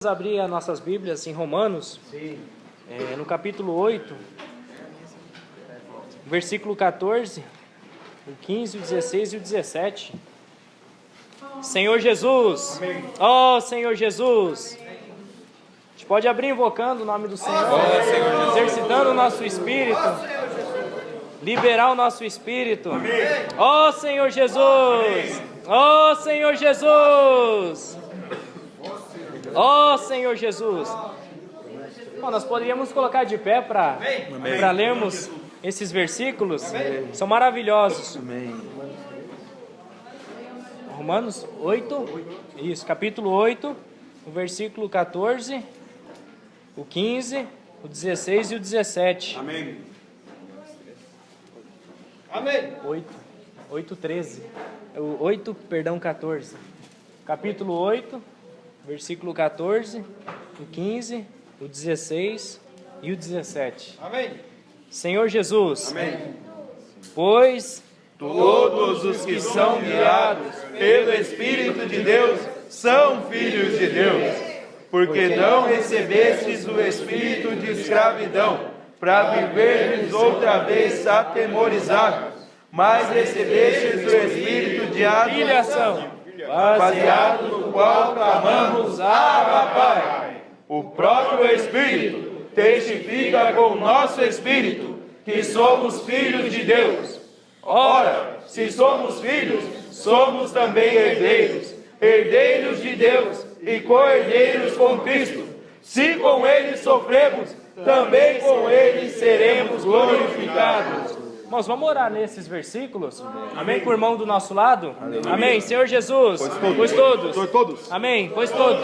Vamos abrir as nossas Bíblias em Romanos, no capítulo 8, versículo 14, o 15, o 16 e o 17. Senhor Jesus, ó Senhor Jesus, a gente pode abrir invocando o nome do Senhor, exercitando o nosso espírito, liberar o nosso espírito. Ó Senhor Jesus, ó Senhor Jesus. Ó Senhor Jesus. Bom, nós poderíamos colocar de pé para lermos esses versículos. São maravilhosos. Romanos 8, isso, capítulo 8, o versículo 14, o 15, o 16 e o 17. Amém. Amém. 8, 13. 8, perdão, 14. Capítulo 8, versículo 14, o 15, o 16 e o 17. Amém. Senhor Jesus, Amém. pois Todos os que são guiados pelo Espírito de Deus são filhos de Deus, porque não recebestes o espírito de escravidão para viverdes outra vez atemorizados, mas recebestes o espírito de filiação, baseado no qual clamamos Abba Pai. O próprio Espírito testifica com o nosso espírito que somos filhos de Deus. Ora, se somos filhos, somos também herdeiros, herdeiros de Deus e co-herdeiros com Cristo. Se com Ele sofremos, também com Ele seremos glorificados. Irmãos, vamos orar nesses versículos? Amém? Com o irmão do nosso lado? Amém. Senhor Jesus, pois todos. Amém. Pois todos.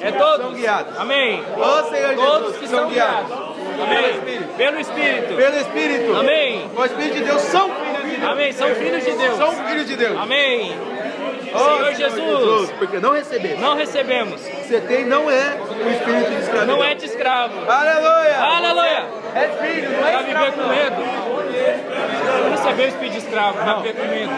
É todos. São guiados. Amém. Ó Senhor Todos Jesus, que são são guiados. Amém. Pelo Espírito. Pelo Espírito. Amém. O Espírito de Deus são filhos de Deus. Amém. São filhos de Deus. São filhos de Deus. Amém. Ó Senhor Jesus, porque não recebemos. não recebemos. Você tem não é o espírito de escravidão. Não é de escravo. Aleluia. Aleluia. É filho, não é Para viver escravo. com medo. Não receber o espírito de escravo. Para viver com medo.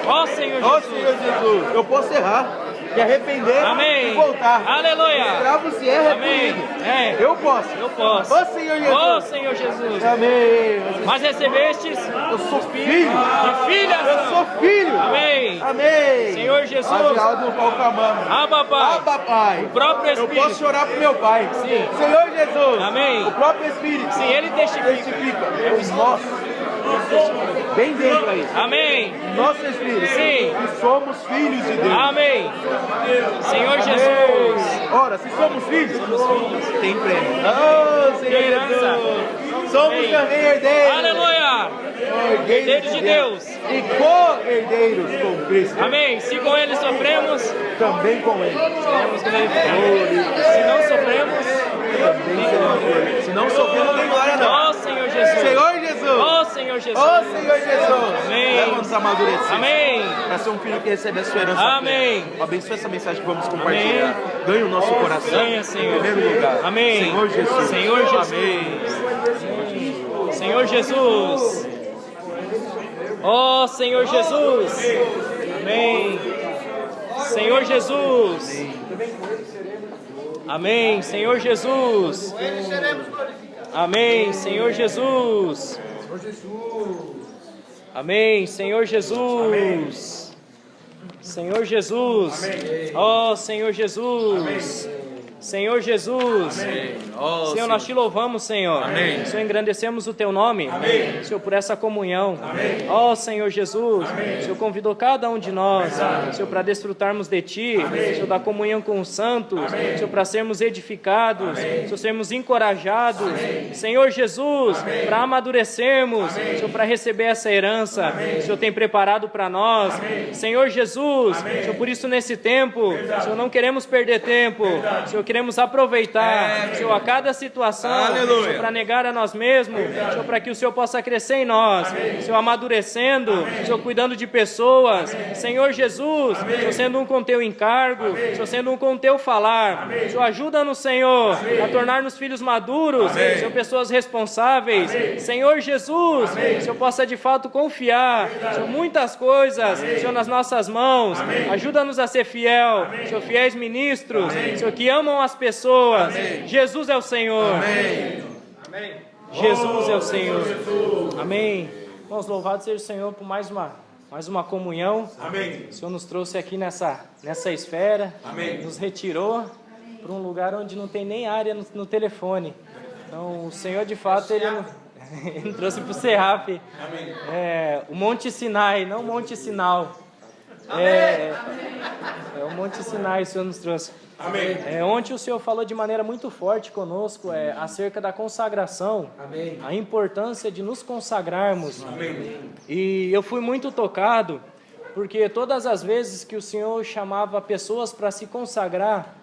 Ó Senhor Ó Jesus. Senhor Jesus, eu posso errar, me arrepender Amém. e voltar. Aleluia. Escravo se erra Amém. comigo. É. Eu posso. Eu posso. Ó Senhor Jesus. Ó Senhor Jesus. Amém. Mas recebestes Eu sou filho. de filhas. Eu sou filho. Amém. Amém. Senhor Jesus. Baseado no qual clamamos. Abba Pai. Abba Pai. O próprio Eu Espírito. posso chorar pro meu Pai. Sim. Senhor Jesus. Amém. O próprio Espírito. Sim, Ele testifica. Testifica. Os nossos. Bem dentro aí. Amém. Nosso Espírito. Sim. Que somos filhos de Deus. Amém. Senhor Jesus. Ora, se somos filhos, tem prêmio. Oh, Senhor Herança. Jesus. Somos Amém. também herdeiros. Aleluia. Herdeiros de Deus. E co-herdeiros com Cristo. Amém. Se com Ele sofremos, Também com Ele. seremos glorificados. Se não sofremos, Também seremos. Se não sofrer, não tem glória não. ó Senhor Jesus. Senhor Jesus. Ó Senhor Jesus. Oh, Senhor Jesus. Amém. Leva-nos a amadurecer. Amém. Para ser um filho que recebe a sua herança. Amém. plena. Abençoe essa mensagem que vamos compartilhar. Ganhe o nosso coração. Ganha, Senhor. Em primeiro lugar. Amém. Senhor Jesus. Senhor Jesus. Amém. Senhor Jesus. Ó Senhor Jesus. Amém. Senhor Jesus. Amém. Senhor Jesus. Amém. Senhor Jesus. Amém. Senhor Jesus. Senhor Jesus. Ó Senhor Jesus. Senhor Jesus. Senhor, nós te louvamos, Senhor. Senhor, engrandecemos o teu nome. Senhor, por essa comunhão. Ó Senhor Jesus. Senhor, convidou cada um de nós, Senhor, para desfrutarmos de ti, Senhor, da comunhão com os santos, Senhor, para sermos edificados, Senhor, sermos encorajados, Senhor Jesus, para amadurecermos, Senhor, para receber essa herança, Senhor, tem preparado para nós, Senhor Jesus. Senhor, por isso nesse tempo, Senhor, não queremos perder tempo, Senhor, queremos aproveitar, Senhor, a cada situação, Senhor, para negar a nós mesmos, Senhor, para que o Senhor possa crescer em nós, Senhor, amadurecendo, Senhor, cuidando de pessoas, Senhor Jesus, Senhor, sendo um com teu encargo, Senhor, sendo um com teu falar, Senhor, ajuda-nos, Senhor, a tornar-nos filhos maduros, Senhor, pessoas responsáveis, Senhor Jesus, Senhor, possa de fato confiar, Senhor, muitas coisas, Senhor, nas nossas mãos, ajuda-nos a ser fiel, Senhor, fiéis ministros, Senhor, que amam são as pessoas. Amém. Jesus é o Senhor. Amém. Jesus é o Senhor. Amém. Irmãos, louvado seja o Senhor por mais uma comunhão. Amém. O Senhor nos trouxe aqui nessa esfera. Amém. Nos retirou para um lugar onde não tem nem área no telefone. Então, o Senhor, de fato, Ele nos trouxe para o Serraf. O Monte Sinai, não o Monte Sinal. É o Monte Sinai, o Senhor nos trouxe. Amém. Ontem o Senhor falou de maneira muito forte conosco acerca da consagração. Amém. A importância de nos consagrarmos. Amém. E eu fui muito tocado, porque todas as vezes que o Senhor chamava pessoas para se consagrar,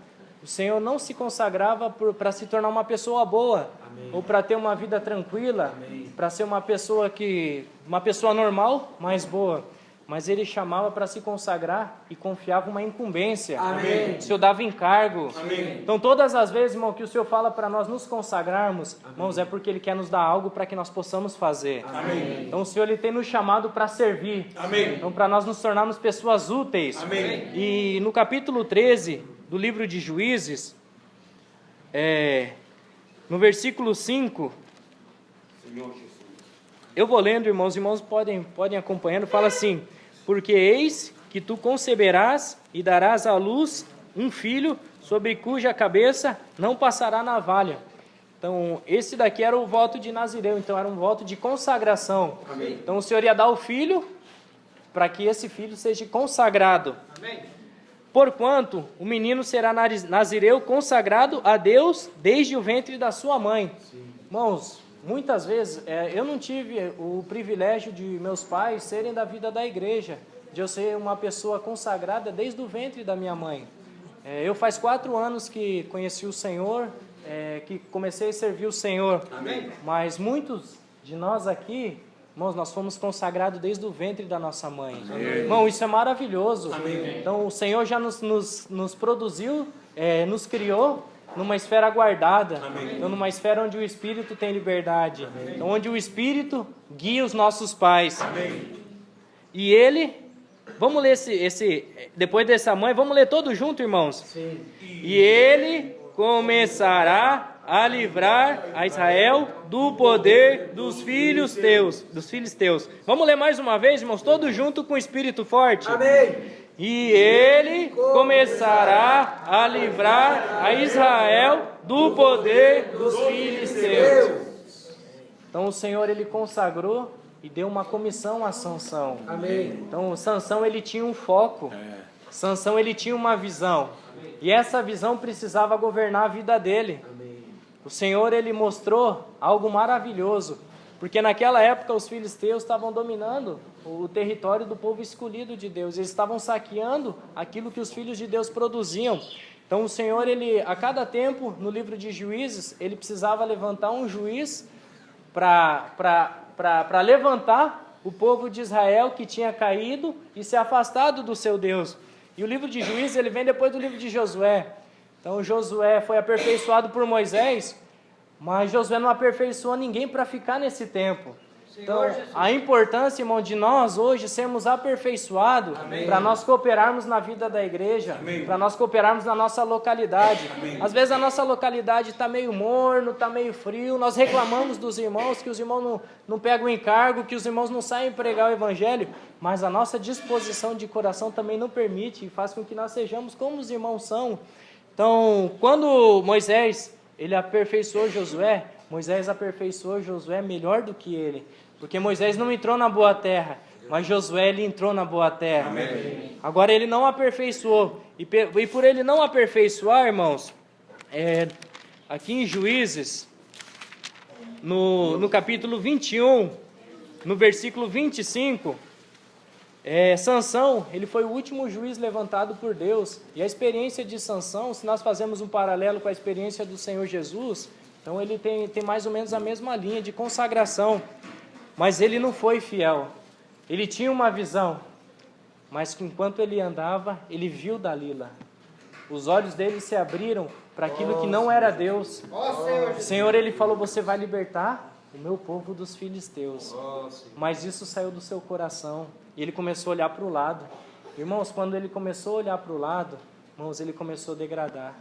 o Senhor não se consagrava para se tornar uma pessoa boa, ou para ter uma vida tranquila, para ser uma pessoa normal, mas boa. Mas Ele chamava para se consagrar e confiava uma incumbência. Amém. O Senhor dava encargo. Amém. Então todas as vezes, irmão, que o Senhor fala para nós nos consagrarmos, irmãos, é porque Ele quer nos dar algo para que nós possamos fazer. Amém. Então o Senhor Ele tem nos chamado para servir. Amém. Então para nós nos tornarmos pessoas úteis. Amém. E no capítulo 13 do livro de Juízes, no versículo 5, eu vou lendo, irmãos, podem acompanhando, fala assim: porque eis que tu conceberás e darás à luz um filho, sobre cuja cabeça não passará navalha. Então, esse daqui era o voto de Nazireu, então era um voto de consagração. Amém. Então, o Senhor ia dar o filho para que esse filho seja consagrado. Amém. Porquanto o menino será nazireu consagrado a Deus desde o ventre da sua mãe. Irmãos, muitas vezes eu não tive o privilégio de meus pais serem da vida da igreja, de eu ser uma pessoa consagrada desde o ventre da minha mãe. Eu faz 4 anos que conheci o Senhor, que comecei a servir o Senhor. Amém. Mas muitos de nós aqui, irmãos, nós fomos consagrados desde o ventre da nossa mãe. Amém. Irmão, isso é maravilhoso. Amém. Então o Senhor já nos produziu, nos criou numa esfera guardada. Amém. Então numa esfera onde o Espírito tem liberdade. Amém. Então onde o Espírito guia os nossos pais. Amém. E Ele, vamos ler depois dessa mãe, vamos ler todo junto, irmãos? Sim. E Ele começará a livrar a Israel do poder dos filisteus. Vamos ler mais uma vez, irmãos, todos junto com o Espírito forte. Amém. E Ele começará a livrar a Israel do poder dos filisteus. Então o Senhor, Ele consagrou e deu uma comissão a Sansão. Amém. Então Sansão, ele tinha um foco. Sansão, ele tinha uma visão. E essa visão precisava governar a vida dele. Amém. O Senhor, Ele mostrou algo maravilhoso, porque naquela época os filisteus estavam dominando o território do povo escolhido de Deus, eles estavam saqueando aquilo que os filhos de Deus produziam. Então o Senhor, Ele, a cada tempo, no livro de Juízes, Ele precisava levantar um juiz para levantar o povo de Israel que tinha caído e se afastado do seu Deus. E o livro de Juízes, ele vem depois do livro de Josué. Então Josué foi aperfeiçoado por Moisés, mas Josué não aperfeiçoou ninguém para ficar nesse tempo. Então a importância, irmão, de nós hoje sermos aperfeiçoados para nós cooperarmos na vida da igreja, para nós cooperarmos na nossa localidade. Amém. Às vezes a nossa localidade está meio morno, está meio frio, nós reclamamos dos irmãos, que os irmãos não pegam o encargo, que os irmãos não saem pregar o evangelho, mas a nossa disposição de coração também não permite e faz com que nós sejamos como os irmãos são. Então, quando Moisés, ele aperfeiçoou Josué, Moisés aperfeiçoou Josué melhor do que ele, porque Moisés não entrou na boa terra, mas Josué, ele entrou na boa terra. Amém. Agora ele não aperfeiçoou, e por ele não aperfeiçoar, irmãos, aqui em Juízes, no capítulo 21, no versículo 25, Sansão, ele foi o último juiz levantado por Deus, e a experiência de Sansão, se nós fazemos um paralelo com a experiência do Senhor Jesus, então ele tem mais ou menos a mesma linha de consagração, mas ele não foi fiel, ele tinha uma visão, mas enquanto ele andava, ele viu Dalila, os olhos dele se abriram para aquilo que não era Deus. O Senhor, ele falou: você vai libertar o meu povo dos filisteus. Mas isso saiu do seu coração. E ele começou a olhar para o lado. Irmãos, quando ele começou a olhar para o lado, irmãos, ele começou a degradar.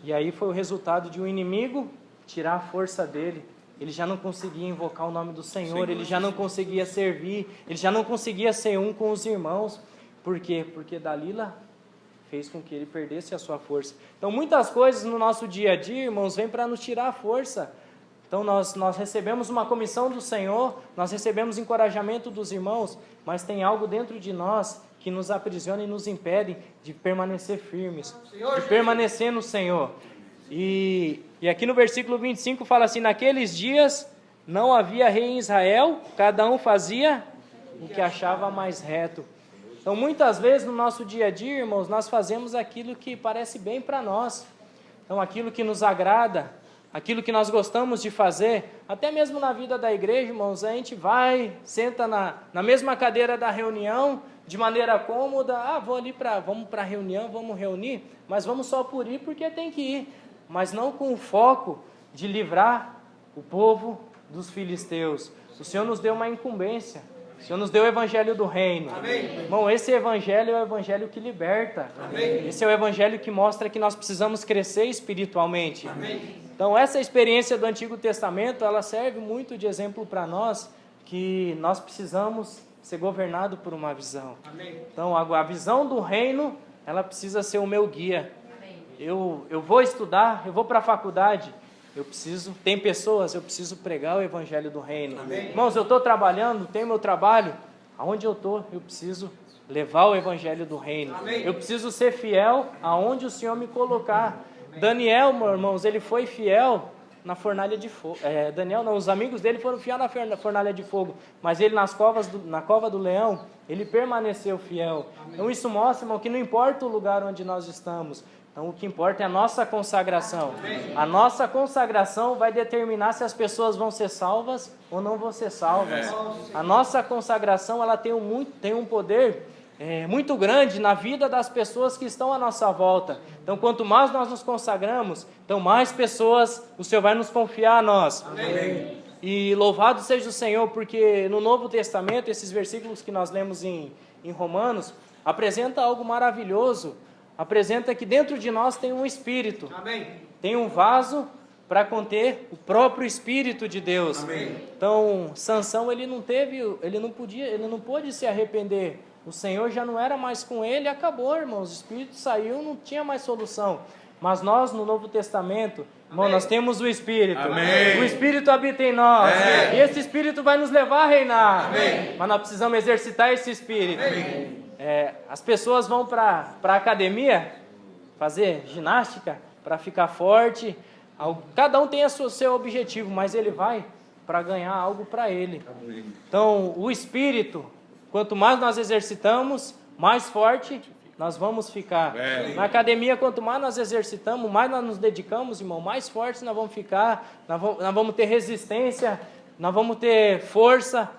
E aí foi o resultado de um inimigo tirar a força dele. Ele já não conseguia invocar o nome do Senhor, ele já não conseguia servir, ele já não conseguia ser um com os irmãos. Por quê? Porque Dalila fez com que ele perdesse a sua força. Então muitas coisas no nosso dia a dia, irmãos, vêm para nos tirar a força. Então nós recebemos uma comissão do Senhor, nós recebemos encorajamento dos irmãos, mas tem algo dentro de nós que nos aprisiona e nos impede de permanecer firmes, de permanecer no Senhor. E aqui no versículo 25 fala assim: naqueles dias não havia rei em Israel, cada um fazia o que achava mais reto. Então muitas vezes no nosso dia a dia, irmãos, nós fazemos aquilo que parece bem para nós. Então aquilo que nos agrada, aquilo que nós gostamos de fazer, até mesmo na vida da igreja, irmãos, a gente vai, senta na mesma cadeira da reunião, de maneira cômoda, vamos para a reunião, vamos reunir, mas vamos só por ir porque tem que ir, mas não com o foco de livrar o povo dos filisteus. O Senhor nos deu uma incumbência, o Senhor nos deu o evangelho do reino. Amém. Irmão, esse evangelho é o evangelho que liberta. Amém. Esse é o evangelho que mostra que nós precisamos crescer espiritualmente. Amém. Então essa experiência do Antigo Testamento, ela serve muito de exemplo para nós, que nós precisamos ser governados por uma visão. Amém. Então a visão do reino, ela precisa ser o meu guia. Eu vou estudar, eu vou para a faculdade, eu preciso pregar o evangelho do reino. Amém. Irmãos, eu estou trabalhando, tenho meu trabalho, aonde eu estou, eu preciso levar o evangelho do reino. Amém. Eu preciso ser fiel aonde o Senhor me colocar. Daniel, meus irmãos, ele foi fiel na fornalha de fogo. Daniel não, os amigos dele foram fiel na fornalha de fogo, mas ele na cova do leão, ele permaneceu fiel. Amém. Então isso mostra, irmão, que não importa o lugar onde nós estamos, então o que importa é a nossa consagração. Amém. A nossa consagração vai determinar se as pessoas vão ser salvas ou não vão ser salvas. A nossa consagração, ela tem um poder muito grande na vida das pessoas que estão à nossa volta. Então quanto mais nós nos consagramos, então mais pessoas o Senhor vai nos confiar a nós. Amém. E louvado seja o Senhor, porque no Novo Testamento, esses versículos que nós lemos em Romanos, apresenta algo maravilhoso. Apresenta que dentro de nós tem um Espírito, Amém. tem um vaso para conter o próprio Espírito de Deus. Amém. Então Sansão, ele não pôde se arrepender. O Senhor já não era mais com ele, acabou, irmãos. O Espírito saiu, não tinha mais solução. Mas nós, no Novo Testamento, irmão, nós temos o Espírito. Amém. O Espírito habita em nós. É. E esse Espírito vai nos levar a reinar. Amém. Mas nós precisamos exercitar esse Espírito. Amém. As pessoas vão para a academia fazer ginástica para ficar forte. Cada um tem o seu objetivo, mas ele vai para ganhar algo para ele. Amém. Então, o Espírito, quanto mais nós exercitamos, mais forte nós vamos ficar. Amém. Na academia, quanto mais nós exercitamos, mais nós nos dedicamos, irmão, mais fortes nós vamos ficar, nós vamos ter resistência, nós vamos ter força.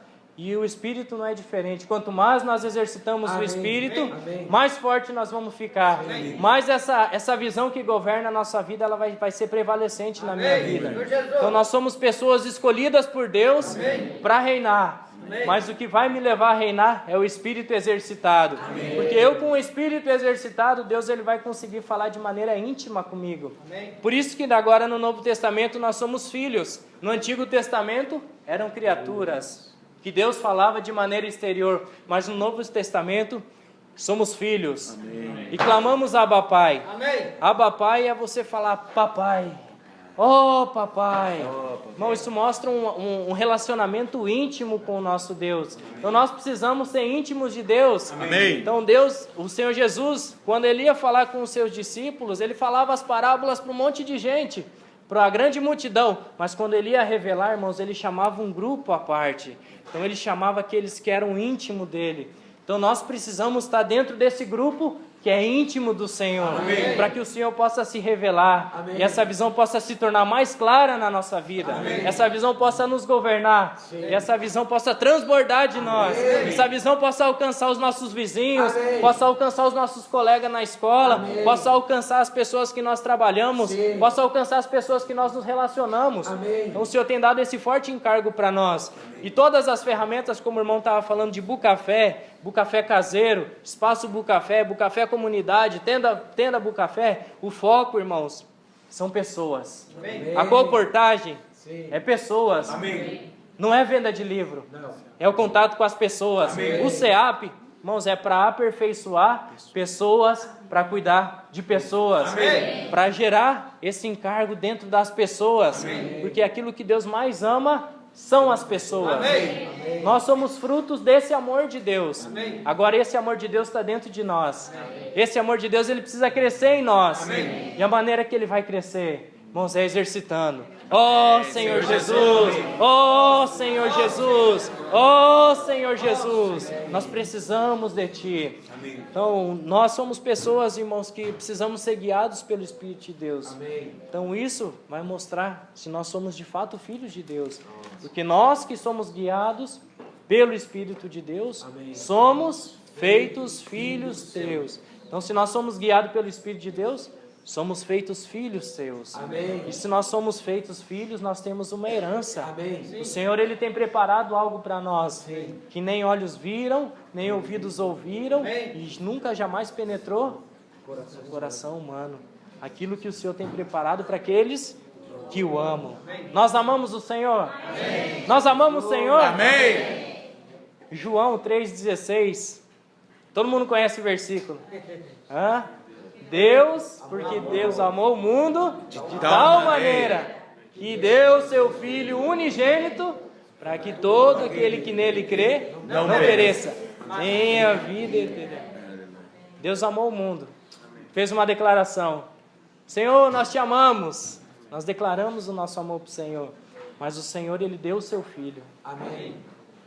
E o Espírito não é diferente. Quanto mais nós exercitamos o Espírito, mais forte nós vamos ficar. Mais essa visão que governa a nossa vida, ela vai ser prevalecente na minha vida. Então nós somos pessoas escolhidas por Deus para reinar. Mas o que vai me levar a reinar é o Espírito exercitado. Porque eu, com o Espírito exercitado, Deus ele vai conseguir falar de maneira íntima comigo. Por isso que agora no Novo Testamento nós somos filhos. No Antigo Testamento eram criaturas que Deus falava de maneira exterior, mas no Novo Testamento somos filhos. Amém. E clamamos Abba Pai. Amém. Abba Pai é você falar papai. Oh papai. Irmão, isso mostra um relacionamento íntimo com o nosso Deus. Então nós precisamos ser íntimos de Deus. Amém. Então Deus, o Senhor Jesus, quando ele ia falar com os seus discípulos, ele falava as parábolas para um monte de gente, para a grande multidão, mas quando ele ia revelar, irmãos, ele chamava um grupo à parte. Então ele chamava aqueles que eram íntimos dele. Então nós precisamos estar dentro desse grupo que é íntimo do Senhor, para que o Senhor possa se revelar. Amém. E essa visão possa se tornar mais clara na nossa vida. Amém. Essa visão possa nos governar. Sim. E essa visão possa transbordar de nós. Amém. Essa visão possa alcançar os nossos vizinhos, amém, possa alcançar os nossos colegas na escola, amém, possa alcançar as pessoas que nós trabalhamos, sim, possa alcançar as pessoas que nós nos relacionamos. Amém. Então o Senhor tem dado esse forte encargo para nós. E todas as ferramentas, como o irmão estava falando de Bucafé, Bucafé caseiro, espaço Bucafé comunidade, tenda Bucafé, o foco, irmãos, são pessoas. A comportagem é pessoas. Não é venda de livro, é o contato com as pessoas. O CEAP, irmãos, é para aperfeiçoar pessoas, para cuidar de pessoas, para gerar esse encargo dentro das pessoas, porque aquilo que Deus mais ama são as pessoas. Nós somos frutos desse amor de Deus. Agora esse amor de Deus está dentro de nós. Esse amor de Deus, ele precisa crescer em nós. E a maneira que ele vai crescer, irmãos, é exercitando. Oh Senhor Jesus, oh Senhor Jesus, oh Senhor Jesus, nós precisamos de Ti. Então, nós somos pessoas, irmãos, que precisamos ser guiados pelo Espírito de Deus. Então, isso vai mostrar se nós somos de fato filhos de Deus. Porque nós que somos guiados pelo Espírito de Deus, somos feitos filhos teus. Então, se nós somos guiados pelo Espírito de Deus, somos feitos filhos seus. E se nós somos feitos filhos, nós temos uma herança. O Senhor, ele tem preparado algo para nós que nem olhos viram, nem ouvidos ouviram e nunca jamais penetrou no coração humano. Aquilo que o Senhor tem preparado para aqueles que o amam. Nós amamos o Senhor? Nós amamos o Senhor? João 3,16. Todo mundo conhece o versículo. Deus, porque Deus amou o mundo de tal maneira que deu seu Filho unigênito para que todo aquele que nele crê não pereça, tenha vida eterna. Deus amou o mundo. Fez uma declaração. Senhor, nós te amamos. Nós declaramos o nosso amor para o Senhor. Mas o Senhor, ele deu o seu Filho.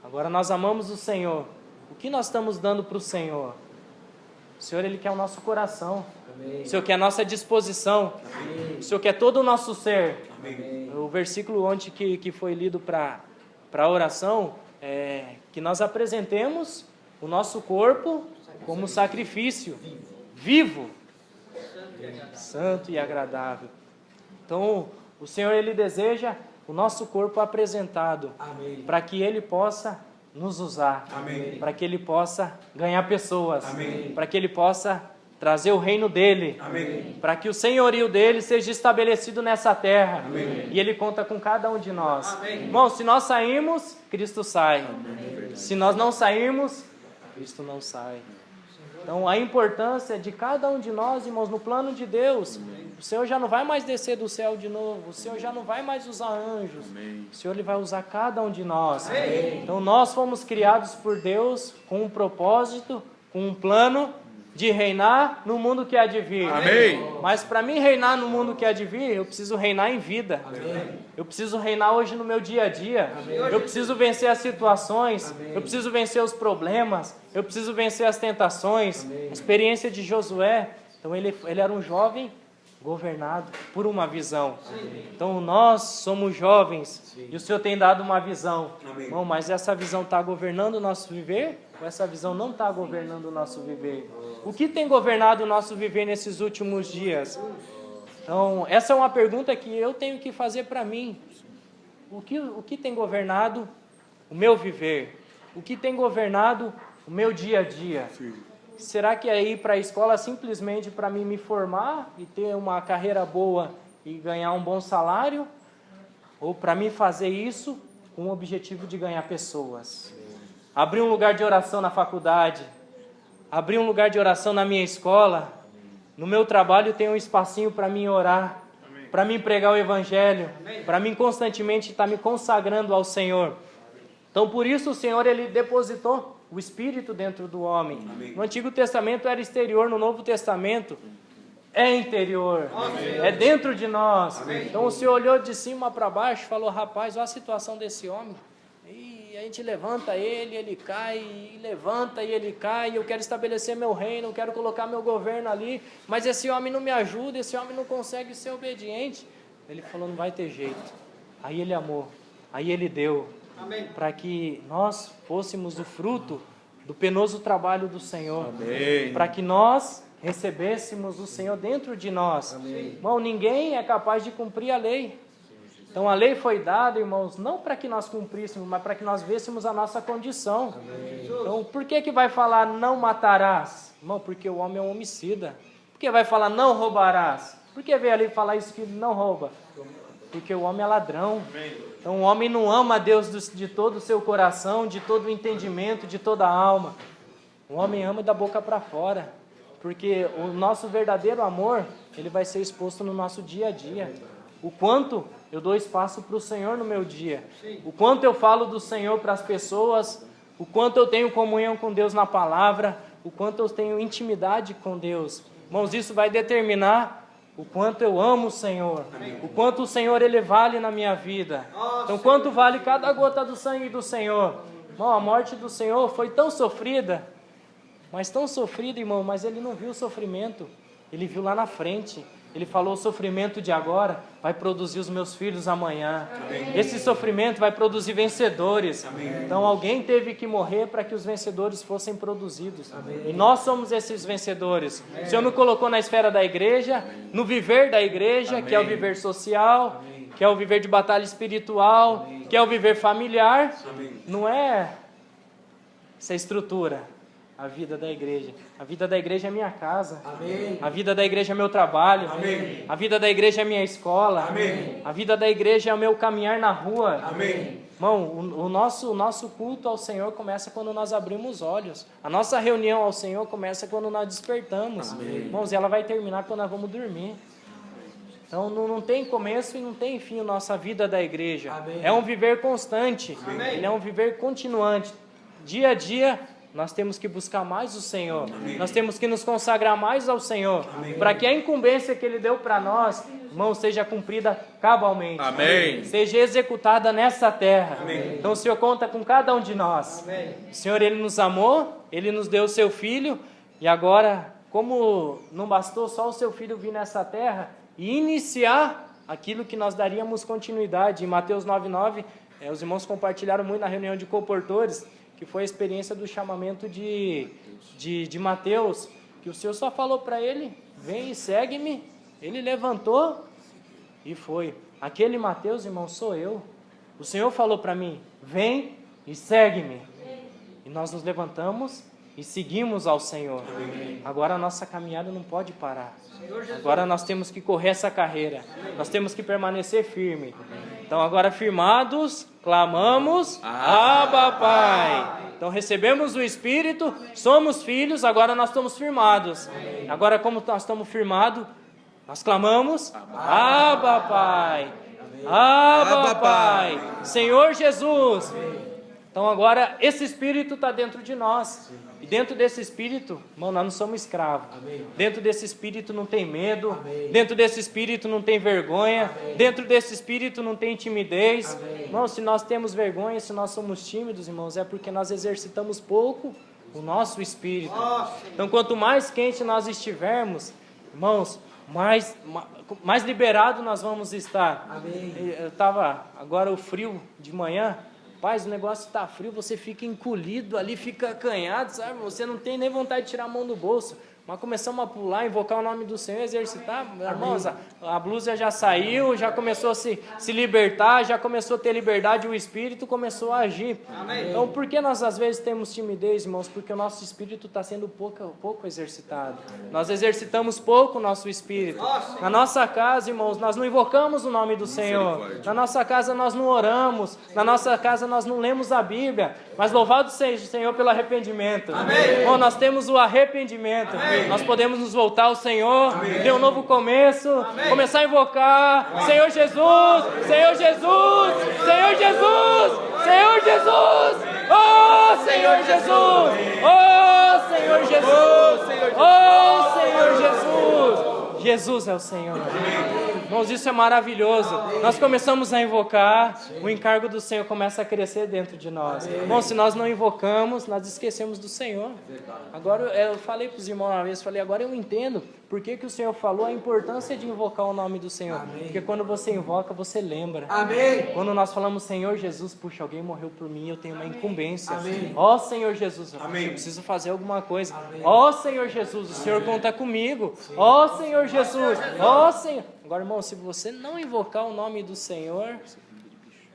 Agora nós amamos o Senhor. O que nós estamos dando para o Senhor? O Senhor, ele quer o nosso coração. O Senhor quer a nossa disposição. O Senhor quer todo o nosso ser. O versículo ontem que foi lido para a oração é que nós apresentemos o nosso corpo como sacrifício vivo, santo e agradável. Então, o Senhor, ele deseja o nosso corpo apresentado para que ele possa nos usar, para que ele possa ganhar pessoas, para que ele possa trazer o reino dele, para que o senhorio dele seja estabelecido nessa terra. E ele conta com cada um de nós. Irmão, se nós saímos, Cristo sai. Se nós não sairmos, Cristo não sai. Então, a importância de cada um de nós, irmãos, no plano de Deus. O Senhor já não vai mais descer do céu de novo. O Senhor já não vai mais usar anjos. O Senhor, ele vai usar cada um de nós. Então, nós fomos criados por Deus com um propósito, com um plano de reinar no mundo que há de vir. Mas para mim reinar no mundo que há de vir, eu preciso reinar em vida. Eu preciso reinar hoje no meu dia a dia. Eu preciso vencer as situações. Eu preciso vencer os problemas. Eu preciso vencer as tentações. A experiência de Josué. Então ele era um jovem governado por uma visão. Então nós somos jovens e o Senhor tem dado uma visão. Bom, mas essa visão está governando o nosso viver? Ou essa visão não está governando o nosso viver? O que tem governado o nosso viver nesses últimos dias? Então, essa é uma pergunta que eu tenho que fazer para mim. O que tem governado o meu viver? O que tem governado o meu dia a dia? Será que é ir para a escola simplesmente para mim me formar e ter uma carreira boa e ganhar um bom salário? Ou para mim fazer isso com o objetivo de ganhar pessoas? Abrir um lugar de oração na faculdade, abrir um lugar de oração na minha escola, no meu trabalho tem um espacinho para mim orar, para mim pregar o Evangelho, para mim constantemente estar me consagrando ao Senhor. Então por isso o Senhor, ele depositou o Espírito dentro do homem. No Antigo Testamento era exterior, no Novo Testamento é interior, é dentro de nós. Então o Senhor olhou de cima para baixo e falou: rapaz, olha a situação desse homem. E a gente levanta ele, ele cai, e levanta e ele cai. Eu quero estabelecer meu reino, eu quero colocar meu governo ali, mas esse homem não me ajuda, esse homem não consegue ser obediente. Ele falou: não vai ter jeito. Aí ele amou, aí ele deu, para que nós fôssemos o fruto do penoso trabalho do Senhor, para que nós recebêssemos o Senhor dentro de nós. Irmão, ninguém é capaz de cumprir a lei. Então a lei foi dada, irmãos, não para que nós cumpríssemos, mas para que nós vêssemos a nossa condição. Então por que vai falar não matarás? Irmão, porque o homem é um homicida. Por que vai falar não roubarás? Por que veio ali falar isso que não rouba? Porque o homem é ladrão. Então o homem não ama a Deus de todo o seu coração, de todo o entendimento, de toda a alma. O homem ama da boca para fora. Porque o nosso verdadeiro amor, ele vai ser exposto no nosso dia a dia. O quanto eu dou espaço para o Senhor no meu dia. O quanto eu falo do Senhor para as pessoas. O quanto eu tenho comunhão com Deus na palavra. O quanto eu tenho intimidade com Deus. Irmãos, isso vai determinar o quanto eu amo o Senhor. O quanto o Senhor, ele vale na minha vida. Então, quanto vale cada gota do sangue do Senhor? Irmão, a morte do Senhor foi tão sofrida. Mas tão sofrida, irmão, mas ele não viu o sofrimento. Ele viu lá na frente. Ele falou, o sofrimento de agora vai produzir os meus filhos amanhã. Amém. Esse sofrimento vai produzir vencedores. Amém. Então alguém teve que morrer para que os vencedores fossem produzidos. Amém. E nós somos esses vencedores. Amém. O Senhor nos colocou na esfera da igreja, amém, no viver da igreja, amém, que é o viver social, amém, que é o viver de batalha espiritual, amém, que é o viver familiar. Amém. Não é essa estrutura. A vida da igreja. A vida da igreja é minha casa. Amém. A vida da igreja é meu trabalho. Amém. A vida da igreja é minha escola. Amém. A vida da igreja é o meu caminhar na rua. Amém. Irmão, o nosso culto ao Senhor começa quando nós abrimos os olhos. A nossa reunião ao Senhor começa quando nós despertamos. Amém. Irmãos, e ela vai terminar quando nós vamos dormir. Então não tem começo e não tem fim a nossa vida da igreja. Amém. É um viver constante. Amém. Ele é um viver continuante. Dia a dia, nós temos que buscar mais o Senhor. Amém. Nós temos que nos consagrar mais ao Senhor. Para que a incumbência que Ele deu para nós, irmão, seja cumprida cabalmente. Amém. Seja executada nessa terra. Amém. Então o Senhor conta com cada um de nós. Amém. O Senhor, Ele nos amou, Ele nos deu o Seu Filho. E agora, como não bastou só o Seu Filho vir nessa terra e iniciar aquilo que nós daríamos continuidade. Em Mateus 9:9, os irmãos compartilharam muito na reunião de comportores, que foi a experiência do chamamento de Mateus, que o Senhor só falou para ele, vem e segue-me. Ele levantou e foi. Aquele Mateus, irmão, sou eu. O Senhor falou para mim, vem e segue-me. E nós nos levantamos e seguimos ao Senhor. Agora a nossa caminhada não pode parar. Agora nós temos que correr essa carreira. Nós temos que permanecer firme. Então agora firmados, clamamos, Abba Pai. Então recebemos o Espírito, somos filhos, agora nós estamos firmados. Agora como nós estamos firmados, nós clamamos, Abba Pai. Abba Pai. Senhor Jesus. Então agora esse Espírito está dentro de nós. E dentro desse Espírito, irmão, nós não somos escravos. Amém. Dentro desse Espírito não tem medo. Amém. Dentro desse Espírito não tem vergonha. Amém. Dentro desse Espírito não tem timidez. Amém. Irmão, se nós temos vergonha, se nós somos tímidos, irmãos, é porque nós exercitamos pouco o nosso Espírito. Nossa. Então quanto mais quente nós estivermos, irmãos, mais liberado nós vamos estar. Amém. Eu estava agora o frio de manhã. Rapaz, o negócio está frio, você fica encolhido ali, fica acanhado, sabe? Você não tem nem vontade de tirar a mão do bolso. Mas começamos a pular, invocar o nome do Senhor, exercitar. Irmãos, a blusa já saiu, já começou a se libertar, já começou a ter liberdade, o Espírito começou a agir. Amém. Então, por que nós às vezes temos timidez, irmãos? Porque o nosso Espírito está sendo pouco exercitado. Nós exercitamos pouco o nosso Espírito. Na nossa casa, irmãos, nós não invocamos o nome do Senhor. Na nossa casa nós não oramos. Na nossa casa nós não lemos a Bíblia. Mas louvado seja o Senhor pelo arrependimento. Amém. Bom, nós temos o arrependimento. Amém. Nós podemos nos voltar ao Senhor, ter um novo começo, amém, começar a invocar, amém, Senhor Jesus, Senhor Jesus, Senhor Jesus, Senhor Jesus, oh Senhor Jesus, oh Senhor Jesus, oh Senhor Jesus, Jesus é o Senhor. Irmãos, isso é maravilhoso. Nós começamos a invocar, o encargo do Senhor começa a crescer dentro de nós. Bom, se nós não invocamos, nós esquecemos do Senhor. Agora, eu falei para os irmãos uma vez, agora eu entendo por que o Senhor falou a importância de invocar o nome do Senhor. Amém. Porque quando você invoca, você lembra. Amém. Quando nós falamos Senhor Jesus, puxa, alguém morreu por mim, eu tenho uma incumbência. Ó Senhor Jesus, eu preciso fazer alguma coisa. Ó Senhor Jesus, o Senhor conta comigo. Ó Senhor Jesus, ó Senhor. Agora, irmão, se você não invocar o nome do Senhor,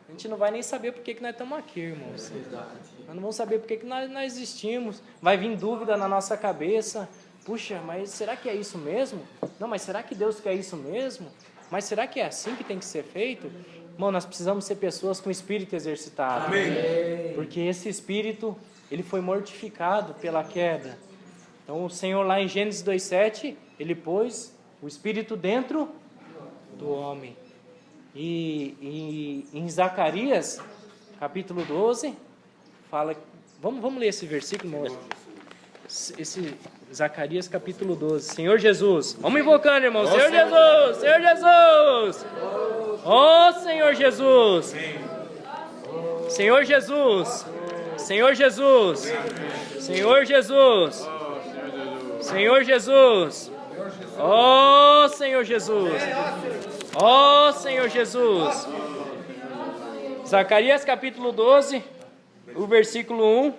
a gente não vai nem saber por que nós estamos aqui, irmãos. Nós não vamos saber por que nós existimos. Vai vir dúvida na nossa cabeça. Puxa, mas será que é isso mesmo? Não, mas será que Deus quer isso mesmo? Mas será que é assim que tem que ser feito? Irmão, nós precisamos ser pessoas com espírito exercitado. Amém. Porque esse espírito, ele foi mortificado pela queda. Então o Senhor lá em Gênesis 2:7, ele pôs o espírito dentro do homem. E em Zacarias, capítulo 12, fala... Vamos ler esse versículo, irmão? Esse Zacarias, capítulo 12. Senhor Jesus. Vamos invocando, irmão. Senhor Jesus! Senhor Jesus! Ó Senhor Jesus! Senhor Jesus! Senhor Jesus! Senhor Jesus! Senhor Jesus! Ó Senhor Jesus! Ó Senhor Jesus! Zacarias capítulo 12, o versículo 1.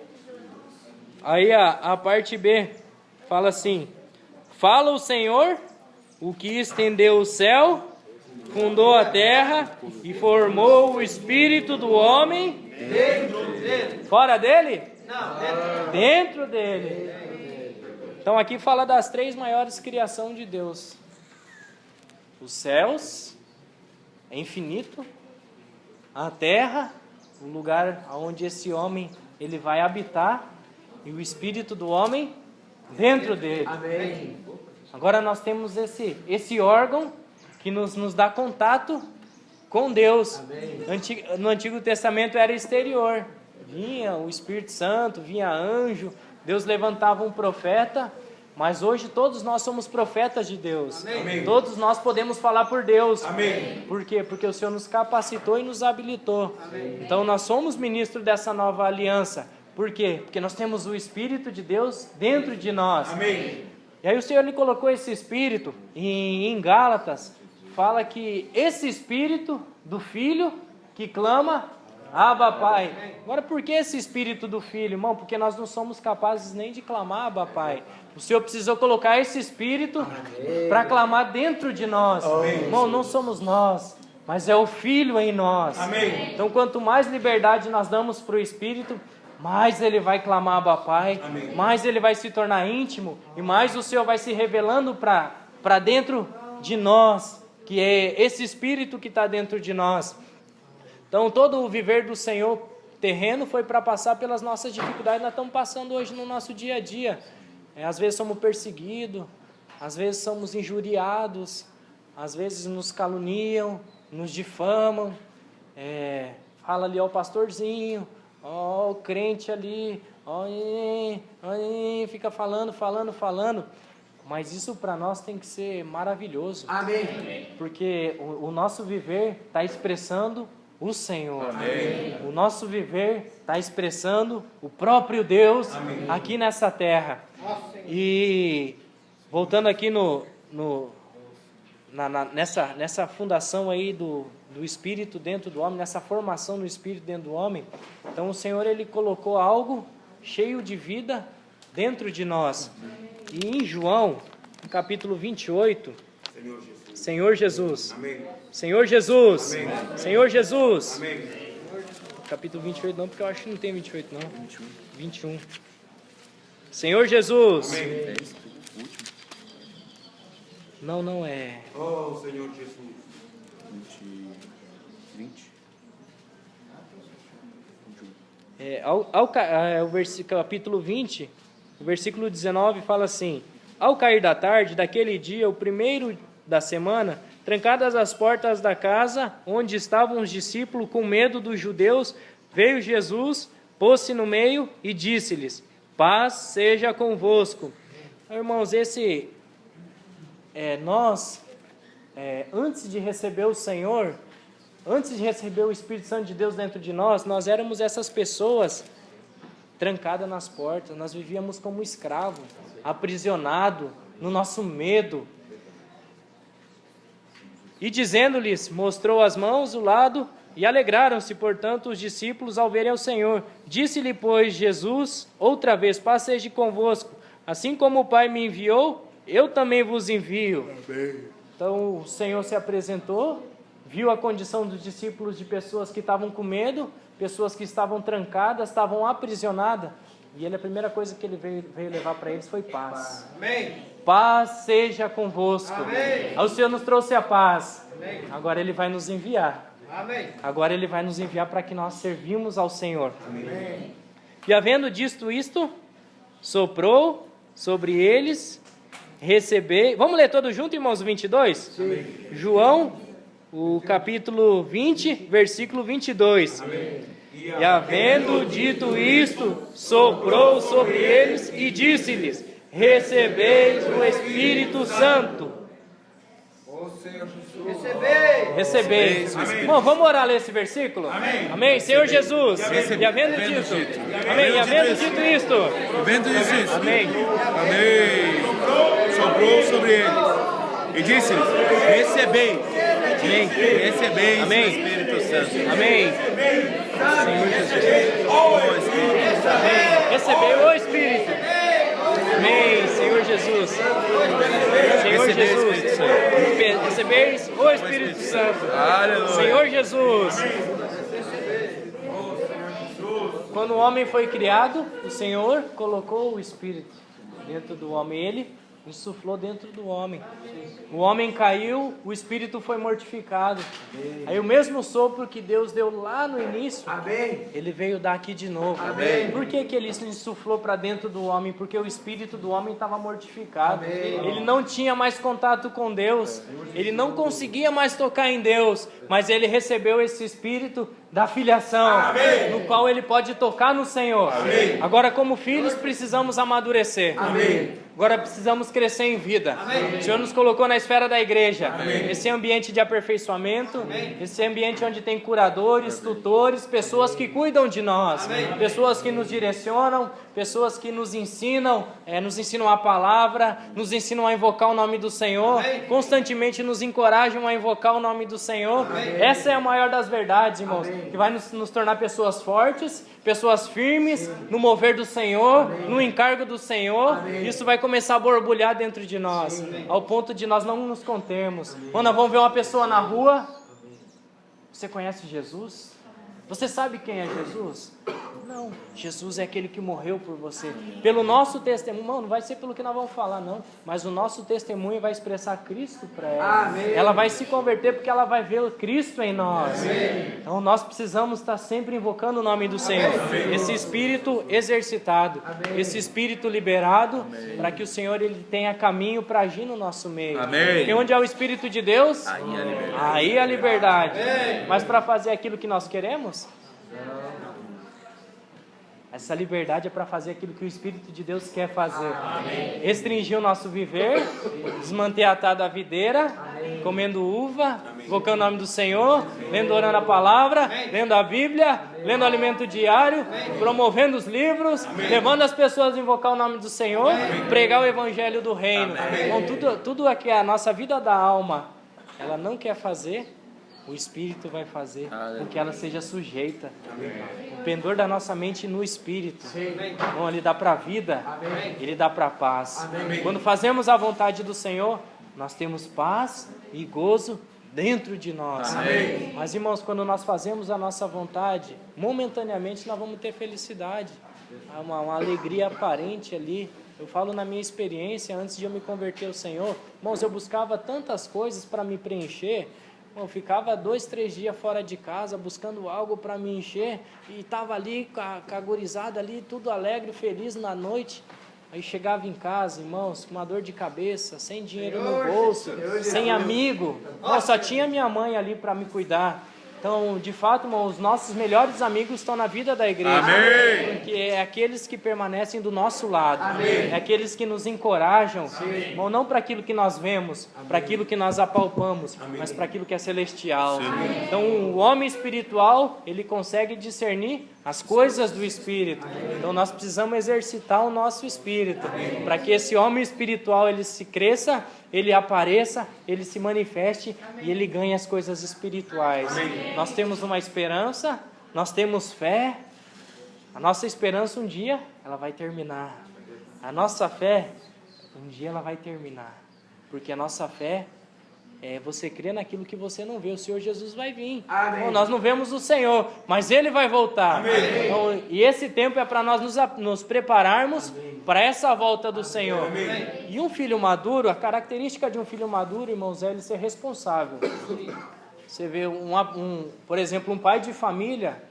Aí a parte B fala assim: fala o Senhor, o que estendeu o céu, fundou a terra e formou o espírito do homem fora dele? Não, dentro dele. Então aqui fala das 3 maiores criações de Deus. Os céus, é infinito, a terra, o lugar onde esse homem ele vai habitar, e o espírito do homem dentro dele. Amém. Agora nós temos esse órgão que nos dá contato com Deus. No Antigo Testamento era exterior. Vinha o Espírito Santo, vinha anjo, Deus levantava um profeta, mas hoje todos nós somos profetas de Deus. Amém. Todos nós podemos falar por Deus. Amém. Por quê? Porque o Senhor nos capacitou e nos habilitou. Amém. Então nós somos ministros dessa nova aliança. Por quê? Porque nós temos o Espírito de Deus dentro de nós. Amém. E aí o Senhor lhe colocou esse Espírito, em Gálatas, fala que esse Espírito do Filho que clama, Abba Pai. Agora, por que esse Espírito do Filho, irmão? Porque nós não somos capazes nem de clamar, Abba Pai. O Senhor precisou colocar esse Espírito para clamar dentro de nós. Amém. Irmão, não somos nós, mas é o Filho em nós. Amém. Então, quanto mais liberdade nós damos para o Espírito, mais ele vai clamar Abba Pai, amém, mais ele vai se tornar íntimo, e mais o Senhor vai se revelando para dentro de nós, que é esse Espírito que está dentro de nós. Então todo o viver do Senhor terreno foi para passar pelas nossas dificuldades que nós estamos passando hoje no nosso dia a dia. Às vezes somos perseguidos, às vezes somos injuriados, às vezes nos caluniam, nos difamam, fala ali, ó, o pastorzinho, ó, o crente ali, ó, fica falando, mas isso para nós tem que ser maravilhoso. Amém. Porque o nosso viver está expressando o Senhor. Amém. O nosso viver está expressando o próprio Deus. Amém, aqui nessa terra. E voltando aqui nessa fundação aí do Espírito dentro do homem, nessa formação do Espírito dentro do homem, então o Senhor ele colocou algo cheio de vida dentro de nós. E em João, no capítulo 28, Senhor Jesus, amém, Senhor Jesus, amém, Senhor Jesus, amém. Capítulo 28 não, porque eu acho que não tem 28 não, 21. Senhor Jesus, amém. Não é. Oh, Senhor Jesus. 20. O capítulo 20, o versículo 19 fala assim: ao cair da tarde daquele dia, o primeiro da semana, trancadas as portas da casa onde estavam os discípulos com medo dos judeus, veio Jesus, pôs-se no meio e disse-lhes: paz seja convosco. Então, irmãos, nós, antes de receber o Senhor, antes de receber o Espírito Santo de Deus dentro de nós, nós éramos essas pessoas trancadas nas portas, nós vivíamos como escravo, aprisionado no nosso medo. E dizendo-lhes, mostrou as mãos, o lado, e alegraram-se, portanto, os discípulos ao verem o Senhor. Disse-lhe, pois, Jesus, outra vez: paz seja convosco, assim como o Pai me enviou, eu também vos envio. Amém. Então o Senhor se apresentou, viu a condição dos discípulos de pessoas que estavam com medo, pessoas que estavam trancadas, estavam aprisionadas. E a primeira coisa que ele veio levar para eles foi paz. Amém. Paz seja convosco. Amém. O Senhor nos trouxe a paz. Amém. Agora Ele vai nos enviar. Amém. Agora Ele vai nos enviar para que nós servimos ao Senhor. Amém. E havendo dito isto, soprou sobre eles, recebei... Vamos ler todo junto, irmãos, o 22? Sim. João, o capítulo 20, versículo 22. Amém. E havendo dito isto, soprou sobre eles e disse-lhes: recebeis o Espírito Santo. Ó Senhor Jesus. Recebeis. Recebeis. Bom, vamos orar ler esse versículo? Amém. Amém. Senhor Jesus, e havendo Havendo dito, dito. amém, e havendo dito isto, Vendo isso. amém. Amém. Soprou sobre eles e disse-lhes: recebeis. Amém. Recebeis Amém. o Espírito Santo. Amém. Senhor Jesus. Amém. Recebeu o Espírito. Amém. Senhor Jesus. Senhor Recebei o Jesus. Espírito Santo. Recebeis o Espírito Santo. Aleluia. Senhor Jesus. Quando o homem foi criado, o Senhor colocou o Espírito dentro do homem. Ele insuflou dentro do homem. O homem caiu, o Espírito foi mortificado. Aí o mesmo sopro que Deus deu lá no início, Amém. Ele veio dar aqui de novo. Amém. Por que Ele insuflou para dentro do homem? Porque o Espírito do homem estava mortificado. Amém. Ele não tinha mais contato com Deus. Ele não conseguia mais tocar em Deus. Mas ele recebeu esse Espírito da filiação, Amém. no qual ele pode tocar no Senhor. Amém. Agora, como filhos, precisamos amadurecer. Amém. Agora precisamos crescer em vida. Amém. O Senhor nos colocou na esfera da igreja. Amém. Esse ambiente de aperfeiçoamento, Amém. esse ambiente onde tem curadores, tutores, pessoas que cuidam de nós, Amém. pessoas que nos direcionam, pessoas que nos ensinam a palavra, nos ensinam a invocar o nome do Senhor, Amém. constantemente nos encorajam a invocar o nome do Senhor. Amém. Essa é a maior das verdades, irmãos, Amém. que vai nos tornar pessoas fortes, pessoas firmes no mover do Senhor, no encargo do Senhor. Amém. Isso vai começar a borbulhar dentro de nós, ao ponto de nós não nos contemos. Quando nós vamos ver uma pessoa na rua, você conhece Jesus? Você sabe quem é Jesus? Não, Jesus é aquele que morreu por você. Pelo nosso testemunho, não vai ser pelo que nós vamos falar, não. Mas o nosso testemunho vai expressar Cristo para ela. Amém. Ela vai se converter porque ela vai ver o Cristo em nós. Amém. Então nós precisamos estar sempre invocando o nome do Senhor. Esse espírito exercitado, Amém. esse espírito liberado, para que o Senhor ele tenha caminho para agir no nosso meio. Amém. Porque onde é o Espírito de Deus, aí é a liberdade. Amém. Mas para fazer aquilo que nós queremos, essa liberdade é para fazer aquilo que o Espírito de Deus quer fazer. Amém. Restringir o nosso viver, desmanter a tada videira, Amém. comendo uva, invocando o nome do Senhor, lendo, orando a palavra, lendo a Bíblia, lendo alimento diário, promovendo os livros, levando as pessoas a invocar o nome do Senhor, pregar o evangelho do reino. Então, tudo aqui, a nossa vida da alma, ela não quer fazer, o Espírito vai fazer com que ela seja sujeita. O pendor da nossa mente no Espírito. Bom, ele dá para a vida, ele dá para a paz. Quando fazemos a vontade do Senhor, nós temos paz e gozo dentro de nós. Mas, irmãos, quando nós fazemos a nossa vontade, momentaneamente nós vamos ter felicidade. Há uma alegria aparente ali. Eu falo na minha experiência, antes de eu me converter ao Senhor, irmãos, eu buscava tantas coisas para me preencher. Eu ficava 2, 3 dias fora de casa, buscando algo para me encher, e estava ali com a gurizada ali, tudo alegre, feliz na noite. Aí chegava em casa, irmãos, com uma dor de cabeça, sem dinheiro no bolso, sem amigo. Não, só tinha minha mãe ali para me cuidar. Então, de fato, irmão, os nossos melhores amigos estão na vida da igreja. Amém. Porque é aqueles que permanecem do nosso lado. Amém. É aqueles que nos encorajam. Irmão, não para aquilo que nós vemos, para aquilo que nós apalpamos, mas para aquilo que é celestial. Então, o homem espiritual, ele consegue discernir as coisas do Espírito. Então, nós precisamos exercitar o nosso espírito, para que esse homem espiritual, ele se cresça, ele apareça, ele se manifeste e ele ganhe as coisas espirituais. Nós temos uma esperança, nós temos fé. A nossa esperança um dia, ela vai terminar. A nossa fé, um dia ela vai terminar. Porque a nossa fé é você crer naquilo que você não vê. O Senhor Jesus vai vir. Amém. Então, nós não vemos o Senhor, mas Ele vai voltar. Então, e esse tempo é para nós nos prepararmos para essa volta do Senhor. E um filho maduro, a característica de um filho maduro, irmãos, é ele ser responsável. Você vê, por exemplo, um pai de família,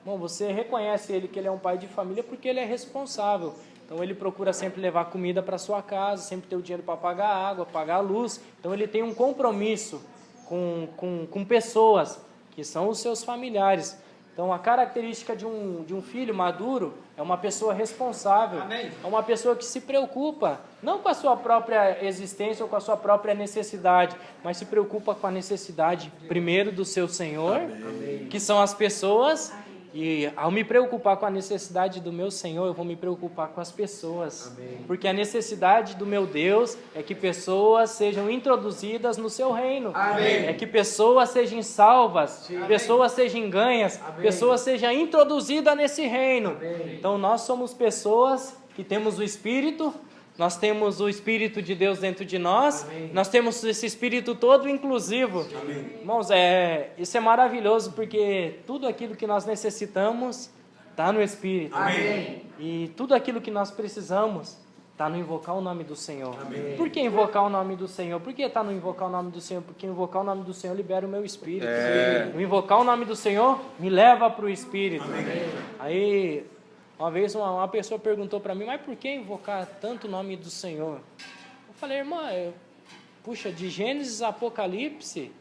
bom, você reconhece ele que ele é um pai de família porque ele é responsável. Então ele procura sempre levar comida para sua casa, sempre ter o dinheiro para pagar a água, pagar a luz. Então ele tem um compromisso com pessoas que são os seus familiares. Então a característica de um filho maduro é uma pessoa responsável. Amém. É uma pessoa que se preocupa, não com a sua própria existência ou com a sua própria necessidade, mas se preocupa com a necessidade primeiro do seu Senhor, que são as pessoas. E ao me preocupar com a necessidade do meu Senhor, eu vou me preocupar com as pessoas. Amém. Porque a necessidade do meu Deus é que pessoas sejam introduzidas no seu reino. Amém. É que pessoas sejam salvas, Sim. pessoas sejam ganhas, Amém. pessoas sejam introduzidas nesse reino. Amém. Então nós somos pessoas que temos o Espírito. Nós temos o Espírito de Deus dentro de nós. Amém. Nós temos esse Espírito todo inclusivo. Amém. Irmãos, isso é maravilhoso porque tudo aquilo que nós necessitamos está no Espírito. Amém. E tudo aquilo que nós precisamos está no invocar o nome do Senhor. Amém. Por que invocar o nome do Senhor? Por que está no invocar o nome do Senhor? Porque invocar o nome do Senhor libera o meu Espírito. O invocar o nome do Senhor me leva para o Espírito. Amém. Aí... uma vez uma pessoa perguntou para mim, mas por que invocar tanto o nome do Senhor? Eu falei, irmã, puxa, de Gênesis a Apocalipse,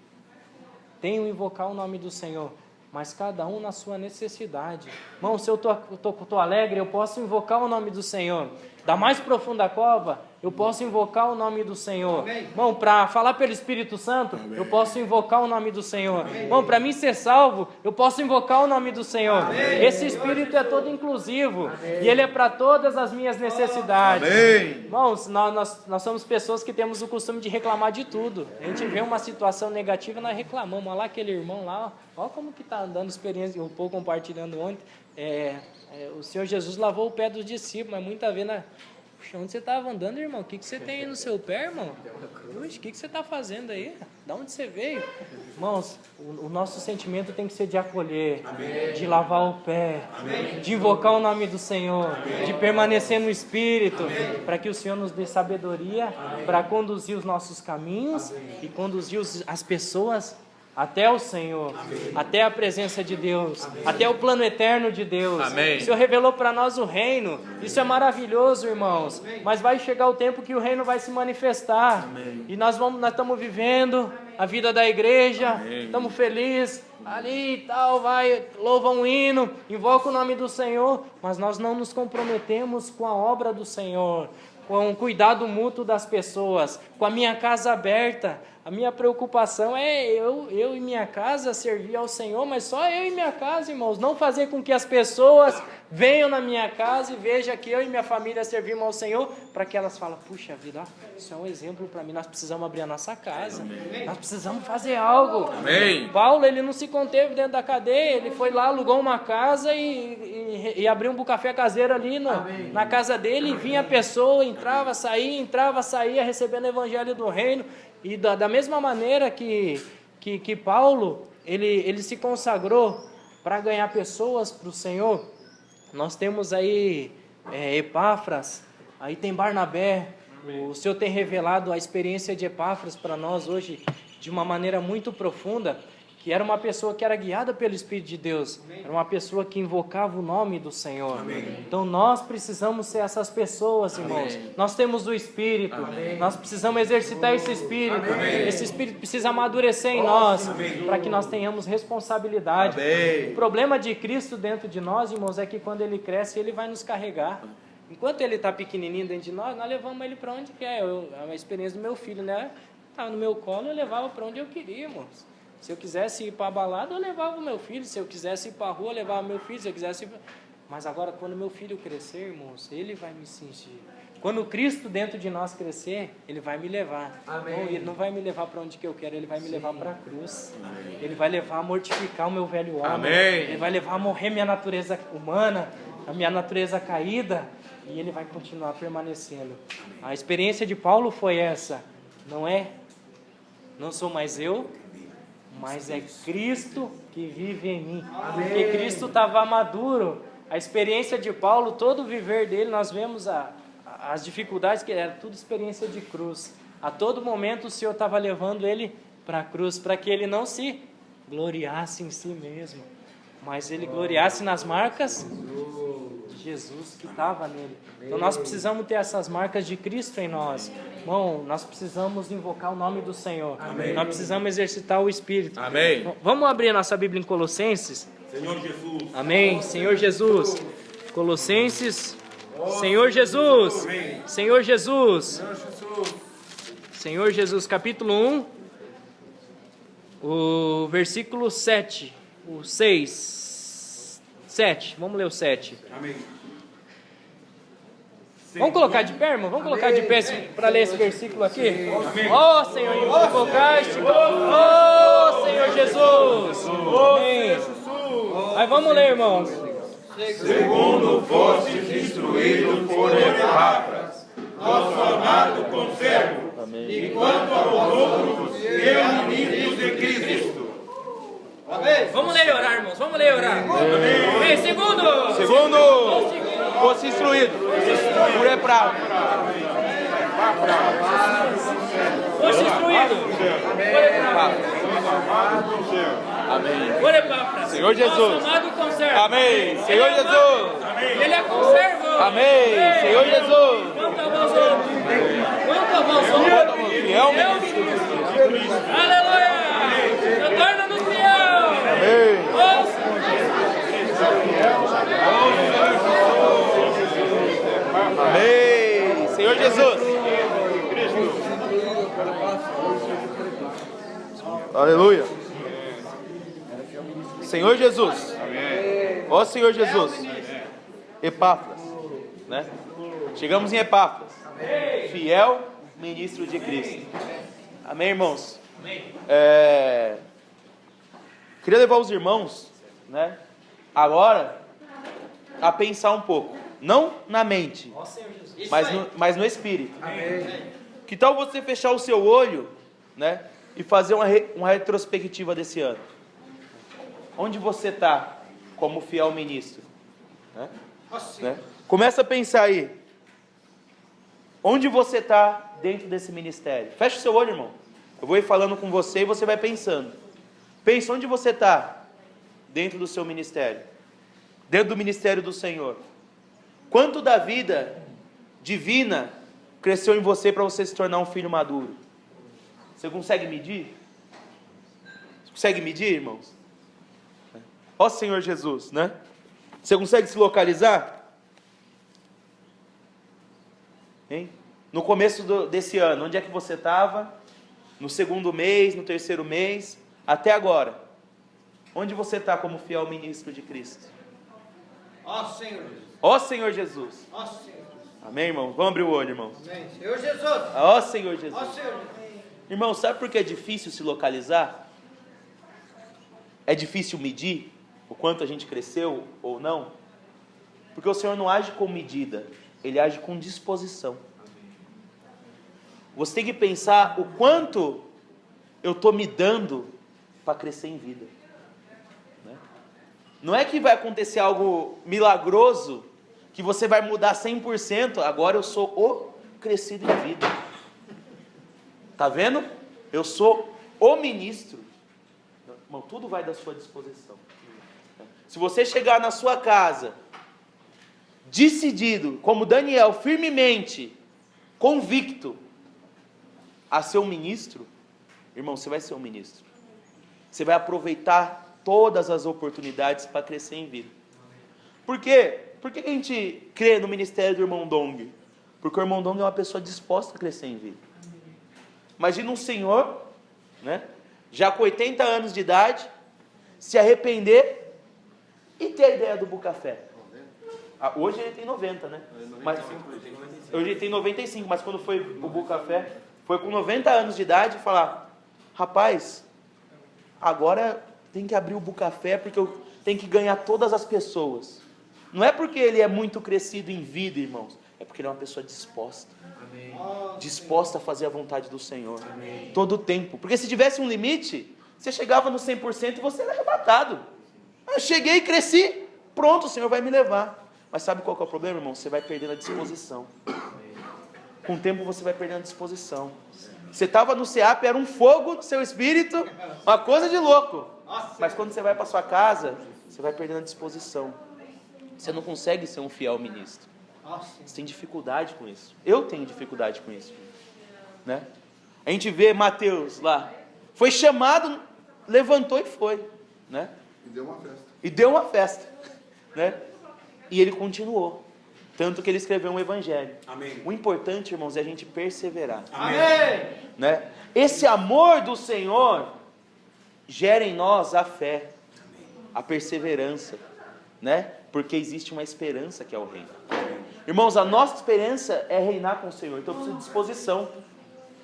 tem o invocar o nome do Senhor, mas cada um na sua necessidade. Irmão, se eu tô alegre, eu posso invocar o nome do Senhor. Da mais profunda cova, eu posso invocar o nome do Senhor. Amém. Irmão, para falar pelo Espírito Santo, eu posso invocar o nome do Senhor. Irmão, para mim ser salvo, eu posso invocar o nome do Senhor. Amém. Esse Espírito é todo inclusivo. Amém. E Ele é para todas as minhas necessidades. Amém. Irmãos, nós somos pessoas que temos o costume de reclamar de tudo. A gente vê uma situação negativa, nós reclamamos. Olha lá aquele irmão lá, olha como que está andando, experiência, um pouco compartilhando ontem. O Senhor Jesus lavou o pé dos discípulos, mas muita vez puxa, onde você estava andando, irmão? O que você tem aí no seu pé, irmão? Puxa, o que você está fazendo aí? Da onde você veio? Irmãos, o nosso sentimento tem que ser de acolher, Amém. De lavar o pé, Amém. De invocar o nome do Senhor, Amém. De permanecer no Espírito, para que o Senhor nos dê sabedoria para conduzir os nossos caminhos Amém. E conduzir as pessoas até o Senhor, Amém. Até a presença de Deus, Amém. Até o plano eterno de Deus. Amém. O Senhor revelou para nós o reino. Isso é maravilhoso, irmãos. Amém. Mas vai chegar o tempo que o reino vai se manifestar. Amém. E nós estamos vivendo a vida da igreja, estamos felizes, ali e tal, louva um hino, invoca o nome do Senhor, mas nós não nos comprometemos com a obra do Senhor, com o cuidado mútuo das pessoas, com a minha casa aberta. A minha preocupação é eu e minha casa servir ao Senhor, mas só eu e minha casa, irmãos. Não fazer com que as pessoas venham na minha casa e vejam que eu e minha família servimos ao Senhor, para que elas falem, puxa vida, isso é um exemplo para mim, nós precisamos abrir a nossa casa. Amém. Nós precisamos fazer algo. Amém. Paulo, ele não se conteve dentro da cadeia, ele foi lá, alugou uma casa e abriu um café caseiro ali na casa dele, e vinha a pessoa, entrava, saía, recebendo o evangelho do reino. E da mesma maneira que Paulo, ele se consagrou para ganhar pessoas para o Senhor, nós temos aí Epáfras, aí tem Barnabé. O Senhor tem revelado a experiência de Epáfras para nós hoje de uma maneira muito profunda, que era uma pessoa que era guiada pelo Espírito de Deus, era uma pessoa que invocava o nome do Senhor. Amém. Então nós precisamos ser essas pessoas, irmãos. Amém. Nós temos o Espírito, Amém. Nós precisamos exercitar esse Espírito. Amém. Esse Espírito precisa amadurecer em nós, para que nós tenhamos responsabilidade. Amém. O problema de Cristo dentro de nós, irmãos, é que quando Ele cresce, Ele vai nos carregar. Enquanto Ele está pequenininho dentro de nós levamos Ele para onde quer. A experiência do meu filho, né? Estava no meu colo, eu levava para onde eu queria, irmãos. Se eu quisesse ir para a balada, eu levava o meu filho. Se eu quisesse ir para a rua, eu levava o meu filho. Se eu quisesse ir... Mas agora, quando meu filho crescer, irmãos, ele vai me cingir. Quando o Cristo dentro de nós crescer, Ele vai me levar. Amém. Não, Ele não vai me levar para onde que eu quero, Ele vai me levar para a cruz. Amém. Ele vai levar a mortificar o meu velho homem. Amém. Ele vai levar a morrer minha natureza humana, a minha natureza caída, e Ele vai continuar permanecendo. A experiência de Paulo foi essa, não é Não sou mais eu, mas é Cristo que vive em mim. Porque Cristo estava maduro. A experiência de Paulo, todo o viver dele, nós vemos as dificuldades, que era tudo experiência de cruz. A todo momento o Senhor estava levando ele para a cruz, para que ele não se gloriasse em si mesmo, mas ele gloriasse nas marcas de Jesus que estava nele. Então nós precisamos ter essas marcas de Cristo em nós. Irmão, nós precisamos invocar o nome do Senhor. Amém. Nós precisamos exercitar o Espírito. Amém. Vamos abrir a nossa Bíblia em Colossenses. Senhor Jesus. Amém. Senhor Jesus. Colossenses. Senhor Jesus. Senhor Jesus. Senhor Jesus, capítulo 1, o versículo 7, o 6, 7, vamos ler o 7. Amém. Vamos colocar de pé, irmão? Vamos colocar de pé para ler esse versículo aqui? Ó Senhor, invocaste. Ó Senhor Jesus. Amém. Aí vamos ler, irmãos. Segundo fostes instruídos por Epáfras, nosso amado conservo, e quanto a vosotros, eu ministro de Cristo. Vamos ler e orar, irmãos. Vamos ler e orar. Amém. Segundo fosse instruído por Epáfras. Foste instruído. Amém. Por Epáfras. Senhor Jesus. Nosso amado conservo. Amém. Senhor Ele é Jesus. amado. Ele é conservo. Amém. Senhor Jesus. Quanto a vós outros. Quanto a vós outros. Fiel. Aleluia. Torna-nos fiel. Amém. Amém. Senhor Jesus. Aleluia. Senhor Jesus. Ó Senhor Jesus. Epáfras, né? Chegamos em Epáfras. Fiel ministro de Cristo. Amém, irmãos? Queria levar os irmãos, né, agora a pensar um pouco, não na mente, mas no espírito. Que tal você fechar o seu olho, né, e fazer uma retrospectiva desse ano? Onde você está como fiel ministro? Né? Começa a pensar aí. Onde você está dentro desse ministério? Fecha o seu olho, irmão. Eu vou ir falando com você e você vai pensando. Pensa onde você está dentro do seu ministério. Dentro do ministério do Senhor. Quanto da vida divina cresceu em você para você se tornar um filho maduro? Você consegue medir? Você consegue medir, irmãos? Ó Senhor Jesus, né? Você consegue se localizar? Hein? No começo desse ano, onde é que você estava? No segundo mês, no terceiro mês, até agora. Onde você está como fiel ministro de Cristo? Ó Senhor Jesus. Ó Senhor Jesus. Ó Senhor Jesus. Amém, irmãos? Vamos abrir o olho, irmãos. Amém. Senhor Jesus. Ó Senhor Jesus. Ó Senhor Jesus. Irmão, sabe por que é difícil se localizar? É difícil medir o quanto a gente cresceu ou não? Porque o Senhor não age com medida, Ele age com disposição. Você tem que pensar o quanto eu estou me dando para crescer em vida. Não é que vai acontecer algo milagroso, que você vai mudar 100%, agora eu sou o crescido em vida. Tá vendo? Eu sou o ministro. Irmão, tudo vai da sua disposição. Se você chegar na sua casa, decidido, como Daniel, firmemente, convicto a ser um ministro, irmão, você vai ser um ministro. Você vai aproveitar todas as oportunidades para crescer em vida. Por quê? Por que a gente crê no ministério do irmão Dong? Porque o irmão Dong é uma pessoa disposta a crescer em vida. Imagina um senhor, né, já com 80 anos de idade, se arrepender e ter a ideia do Bucafé. Hoje ele tem 90, né? Mas, hoje ele tem 95, mas quando foi o Bucafé, foi com 90 anos de idade falar: rapaz, agora tem que abrir o Bucafé porque eu tenho que ganhar todas as pessoas. Não é porque ele é muito crescido em vida, irmãos. É porque ele é uma pessoa disposta. Disposta a fazer a vontade do Senhor. Todo o tempo. Porque se tivesse um limite, você chegava no 100% e você era arrebatado. Eu cheguei e cresci. Pronto, o Senhor vai me levar. Mas sabe qual que é o problema, irmão? Você vai perdendo a disposição. Com o tempo você vai perdendo a disposição. Você estava no SEAP, era um fogo do seu espírito, uma coisa de louco. Mas quando você vai para sua casa, você vai perdendo a disposição. Você não consegue ser um fiel ministro. Você tem dificuldade com isso. Eu tenho dificuldade com isso, né? A gente vê Mateus lá, foi chamado, levantou e foi, né? E deu uma festa, né? E ele continuou, tanto que ele escreveu um evangelho. Amém. O importante, irmãos, é a gente perseverar. Amém. Né? Esse amor do Senhor gera em nós a fé, a perseverança, né? Porque existe uma esperança que é o reino. Irmãos, a nossa esperança é reinar com o Senhor, então precisa de disposição.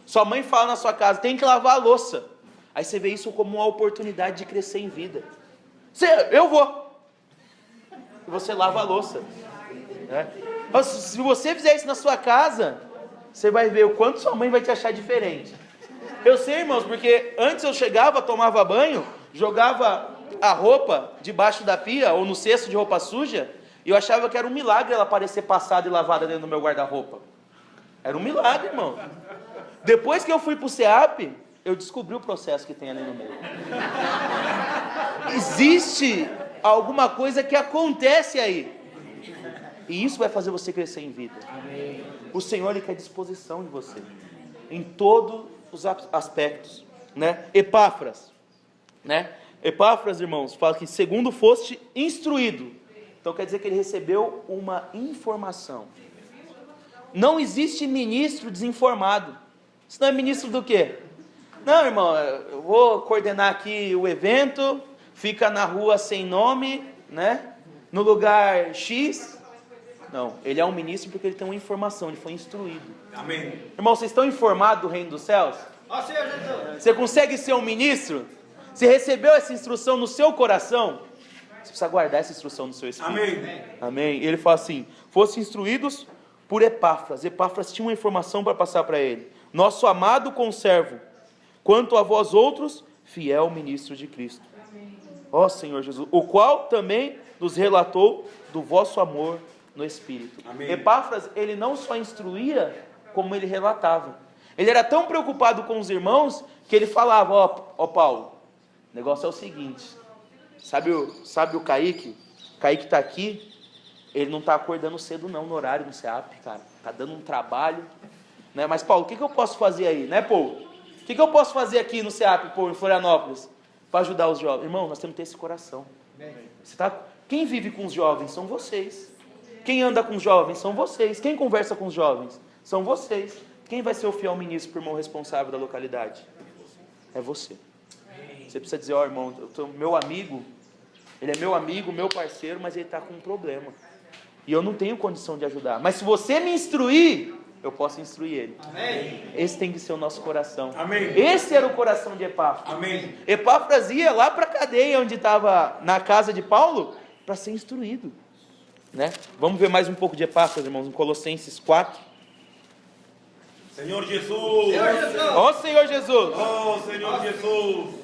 Sua mãe fala na sua casa, tem que lavar a louça. Aí você vê isso como uma oportunidade de crescer em vida. Eu vou. E você lava a louça, né? Mas se você fizer isso na sua casa, você vai ver o quanto sua mãe vai te achar diferente. Eu sei, irmãos, porque antes eu chegava, tomava banho, jogava a roupa debaixo da pia ou no cesto de roupa suja, e eu achava que era um milagre ela aparecer passada e lavada dentro do meu guarda-roupa. Era um milagre, irmão. Depois que eu fui pro SEAP, eu descobri o processo que tem ali no meio. Existe alguma coisa que acontece aí. E isso vai fazer você crescer em vida. O Senhor, Ele quer disposição de você. Em todos os aspectos, né? Epáfras, né? Epáfras, irmãos, fala que segundo foste instruído. Então quer dizer que ele recebeu uma informação. Não existe ministro desinformado. Isso não é ministro do quê? Não, irmão, eu vou coordenar aqui o evento, fica na rua sem nome, né? No lugar X. Não, ele é um ministro porque ele tem uma informação, ele foi instruído. Amém. Irmão, vocês estão informados do reino dos céus? Ó Senhor Jesus. Você consegue ser um ministro? Você recebeu essa instrução no seu coração? Você precisa guardar essa instrução no seu espírito. Amém. Amém. E ele fala assim: fossem instruídos por Epáfras. Epáfras tinha uma informação para passar para ele. Nosso amado conservo, quanto a vós outros, fiel ministro de Cristo. Ó Senhor Jesus, o qual também nos relatou do vosso amor no Espírito. Amém. Epáfras, ele não só instruía, como ele relatava. Ele era tão preocupado com os irmãos, que ele falava: ó Paulo, o negócio é o seguinte, sabe o Kaique? O Kaique está aqui, ele não está acordando cedo não, no horário do SEAP, cara, está dando um trabalho, né? Mas Paulo, o que eu posso fazer aí, né, Paulo? O que eu posso fazer aqui no SEAP, Paulo, em Florianópolis, para ajudar os jovens? Irmão, nós temos que ter esse coração. Quem vive com os jovens são vocês. Quem anda com os jovens são vocês. Quem conversa com os jovens são vocês. Quem vai ser o fiel ministro, irmão responsável da localidade? É você. Você precisa dizer: ó, irmão, meu amigo, ele é meu amigo, meu parceiro, mas ele está com um problema. E eu não tenho condição de ajudar. Mas se você me instruir, eu posso instruir ele. Amém. Esse tem que ser o nosso coração. Amém. Esse era o coração de Epáfras. Amém. Epáfras ia lá para a cadeia, onde estava na casa de Paulo, para ser instruído. Né? Vamos ver mais um pouco de Epáfras, irmãos, em Colossenses 4. Senhor Jesus. Senhor Jesus. Ó Senhor Jesus! Oh, Senhor Jesus.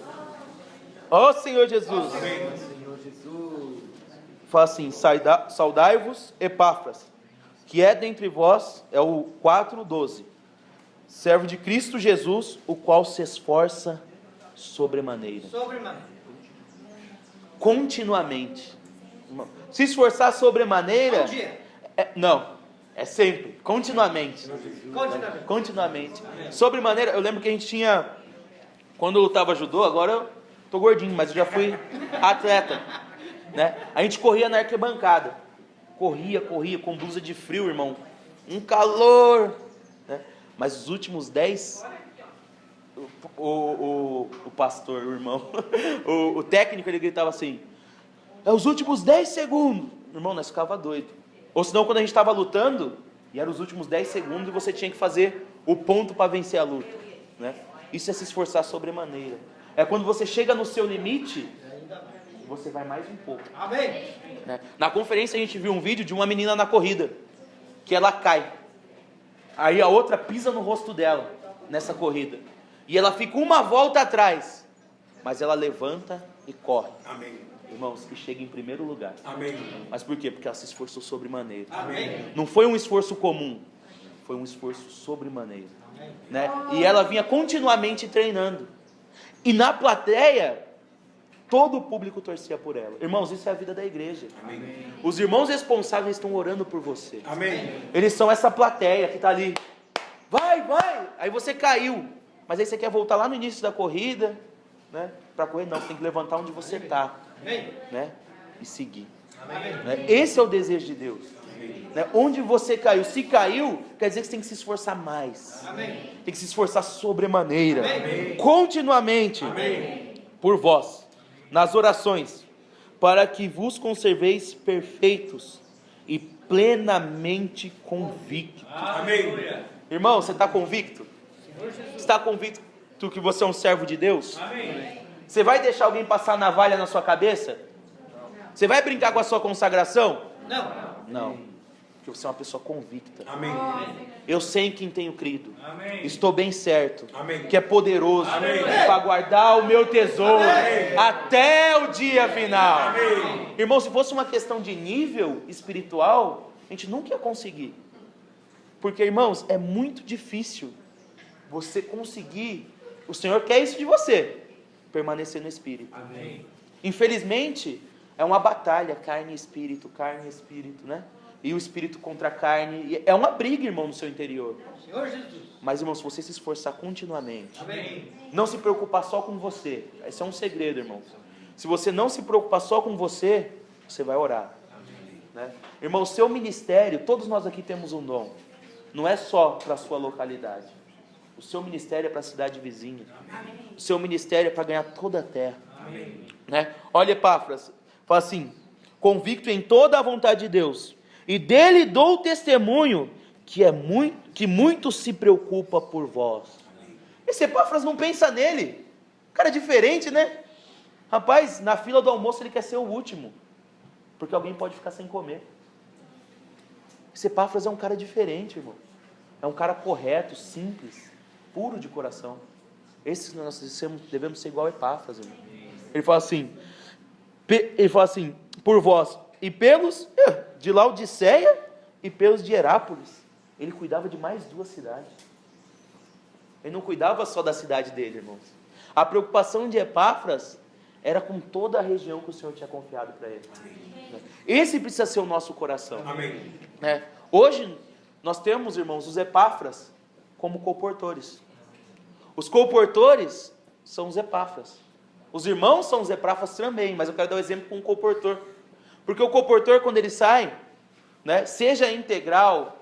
Ó Senhor Jesus! Amém. Fala assim: saudai-vos, Epáfras, que é dentre vós, é o 4:12, servo de Cristo Jesus, o qual se esforça sobremaneira. Sobremaneira. Continuamente. Se esforçar sobremaneira... Um dia. Não, é sempre, continuamente. Continuamente. Continuamente. Sobremaneira, eu lembro que a gente tinha, quando eu lutava judô, agora eu tô gordinho, mas eu já fui atleta, né? A gente corria na arquibancada. Corria, com blusa de frio, irmão. Um calor, né? Mas os últimos 10... O pastor, o irmão, o técnico, ele gritava assim: é os últimos 10 segundos. Irmão, nós ficava doido. Ou senão, quando a gente estava lutando, e eram os últimos 10 segundos, e você tinha que fazer o ponto para vencer a luta, né? Isso é se esforçar sobremaneira. É quando você chega no seu limite, você vai mais um pouco. Amém. Né? Na conferência a gente viu um vídeo de uma menina na corrida. que ela cai. Aí a outra pisa no rosto dela, nessa corrida. E ela fica uma volta atrás, mas ela levanta e corre. Amém. Irmãos, e chega em primeiro lugar. Amém. Mas por quê? Porque ela se esforçou sobremaneira. Amém. Não foi um esforço comum, foi um esforço sobremaneira, né? E ela vinha continuamente treinando. E na plateia, todo o público torcia por ela. Irmãos, isso é a vida da igreja. Amém. Os irmãos responsáveis estão orando por você. Amém. Eles são essa plateia que está ali. Vai, vai! Aí você caiu. Mas aí você quer voltar lá no início da corrida, né? Para correr, não, você tem que levantar onde você está, né? E seguir. Né? Esse é o desejo de Deus. Né? Onde você caiu, se caiu, quer dizer que você tem que se esforçar mais. Tem que se esforçar sobremaneira. Continuamente. Por vós, nas orações, para que vos conserveis perfeitos e plenamente convictos. Amém. Irmão, você está convicto? Você está convicto que você é um servo de Deus? Amém. Você vai deixar alguém passar navalha na sua cabeça? Você vai brincar com a sua consagração? Não. Porque você é uma pessoa convicta. Amém. Eu sei em quem tenho crido. Amém. Estou bem certo. Amém. Que é poderoso Amém. para guardar o meu tesouro Amém. até o dia final. Amém. Irmão, se fosse uma questão de nível espiritual, a gente nunca ia conseguir. Porque, irmãos, é muito difícil você conseguir. O Senhor quer isso de você, permanecer no Espírito. Amém. Infelizmente, é uma batalha, carne e espírito, né? E o espírito contra a carne. E é uma briga, irmão, no seu interior. Senhor Jesus. Mas, irmão, se você se esforçar continuamente, Amém. não se preocupar só com você. Esse é um segredo, irmão. Se você não se preocupar só com você, você vai orar. Né? Irmão, o seu ministério, todos nós aqui temos um dom. Não é só para a sua localidade. O seu ministério é para a cidade vizinha. O seu ministério é para ganhar toda a terra. Né? Olha Epáfras, fala assim: convicto em toda a vontade de Deus, e dele dou testemunho que muito se preocupa por vós. Esse Epáfras não pensa nele. Cara diferente, né? Rapaz, na fila do almoço ele quer ser o último, porque alguém pode ficar sem comer. Esse Epáfras é um cara diferente, irmão. É um cara correto, simples, puro de coração. Esses nós devemos ser igual a Epáfras, irmão. Ele fala assim, por vós, e pelos de Laodiceia e pelos de Herápolis. Ele cuidava de mais 2 cidades. Ele não cuidava só da cidade dele, irmãos. A preocupação de Epáfras era com toda a região que o Senhor tinha confiado para ele. Esse precisa ser o nosso coração. Amém. Né? Hoje, nós temos, irmãos, os Epáfras como comportores. Os comportores são os Epáfras. Os irmãos são os Epáfras também, mas eu quero dar um exemplo com um comportor. Porque o comportor, quando ele sai, né, seja integral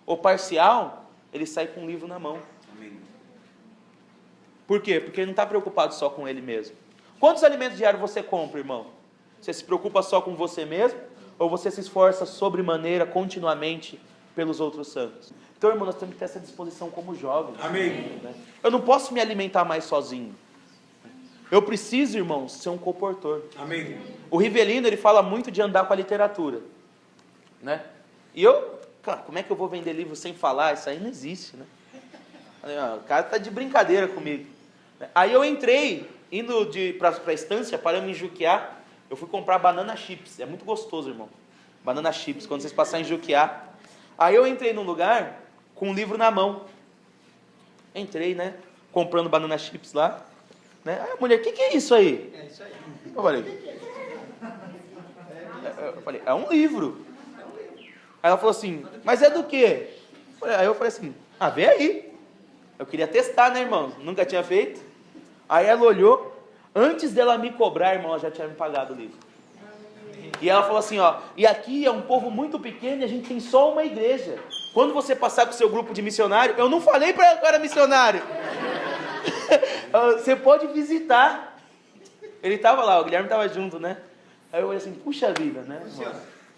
ou parcial, ele sai com um livro na mão. Amém. Por quê? Porque ele não está preocupado só com ele mesmo. Quantos alimentos diários você compra, irmão? Você se preocupa só com você mesmo? Ou você se esforça sobremaneira, continuamente, pelos outros santos? Então, irmão, nós temos que ter essa disposição como jovens. Amém. Né? Eu não posso me alimentar mais sozinho. Eu preciso, irmãos, ser um comportor. Amém. O Rivelino, ele fala muito de andar com a literatura. Né? E eu, cara, como é que eu vou vender livro sem falar? Isso aí não existe, né? O cara tá de brincadeira comigo. Aí eu entrei, indo para a estância, parando em Juquiá, eu fui comprar banana chips. É muito gostoso, irmão. Banana chips, quando vocês passarem em Juquiá. Aí eu entrei num lugar com um livro na mão. Entrei, né? Comprando banana chips lá. Né? Aí a mulher, o que é isso aí? É isso aí. Eu falei, é um livro. Aí ela falou assim, mas é do quê? Aí eu falei assim, vê aí. Eu queria testar, né, irmão? Nunca tinha feito. Aí ela olhou, antes dela me cobrar, irmão, ela já tinha me pagado o livro. E ela falou assim, e aqui é um povo muito pequeno e a gente tem só uma igreja. Quando você passar com o seu grupo de missionário, eu não falei para ela que eu era missionário. Você pode visitar. Ele estava lá, o Guilherme estava junto, né? Aí eu falei assim, puxa vida, né?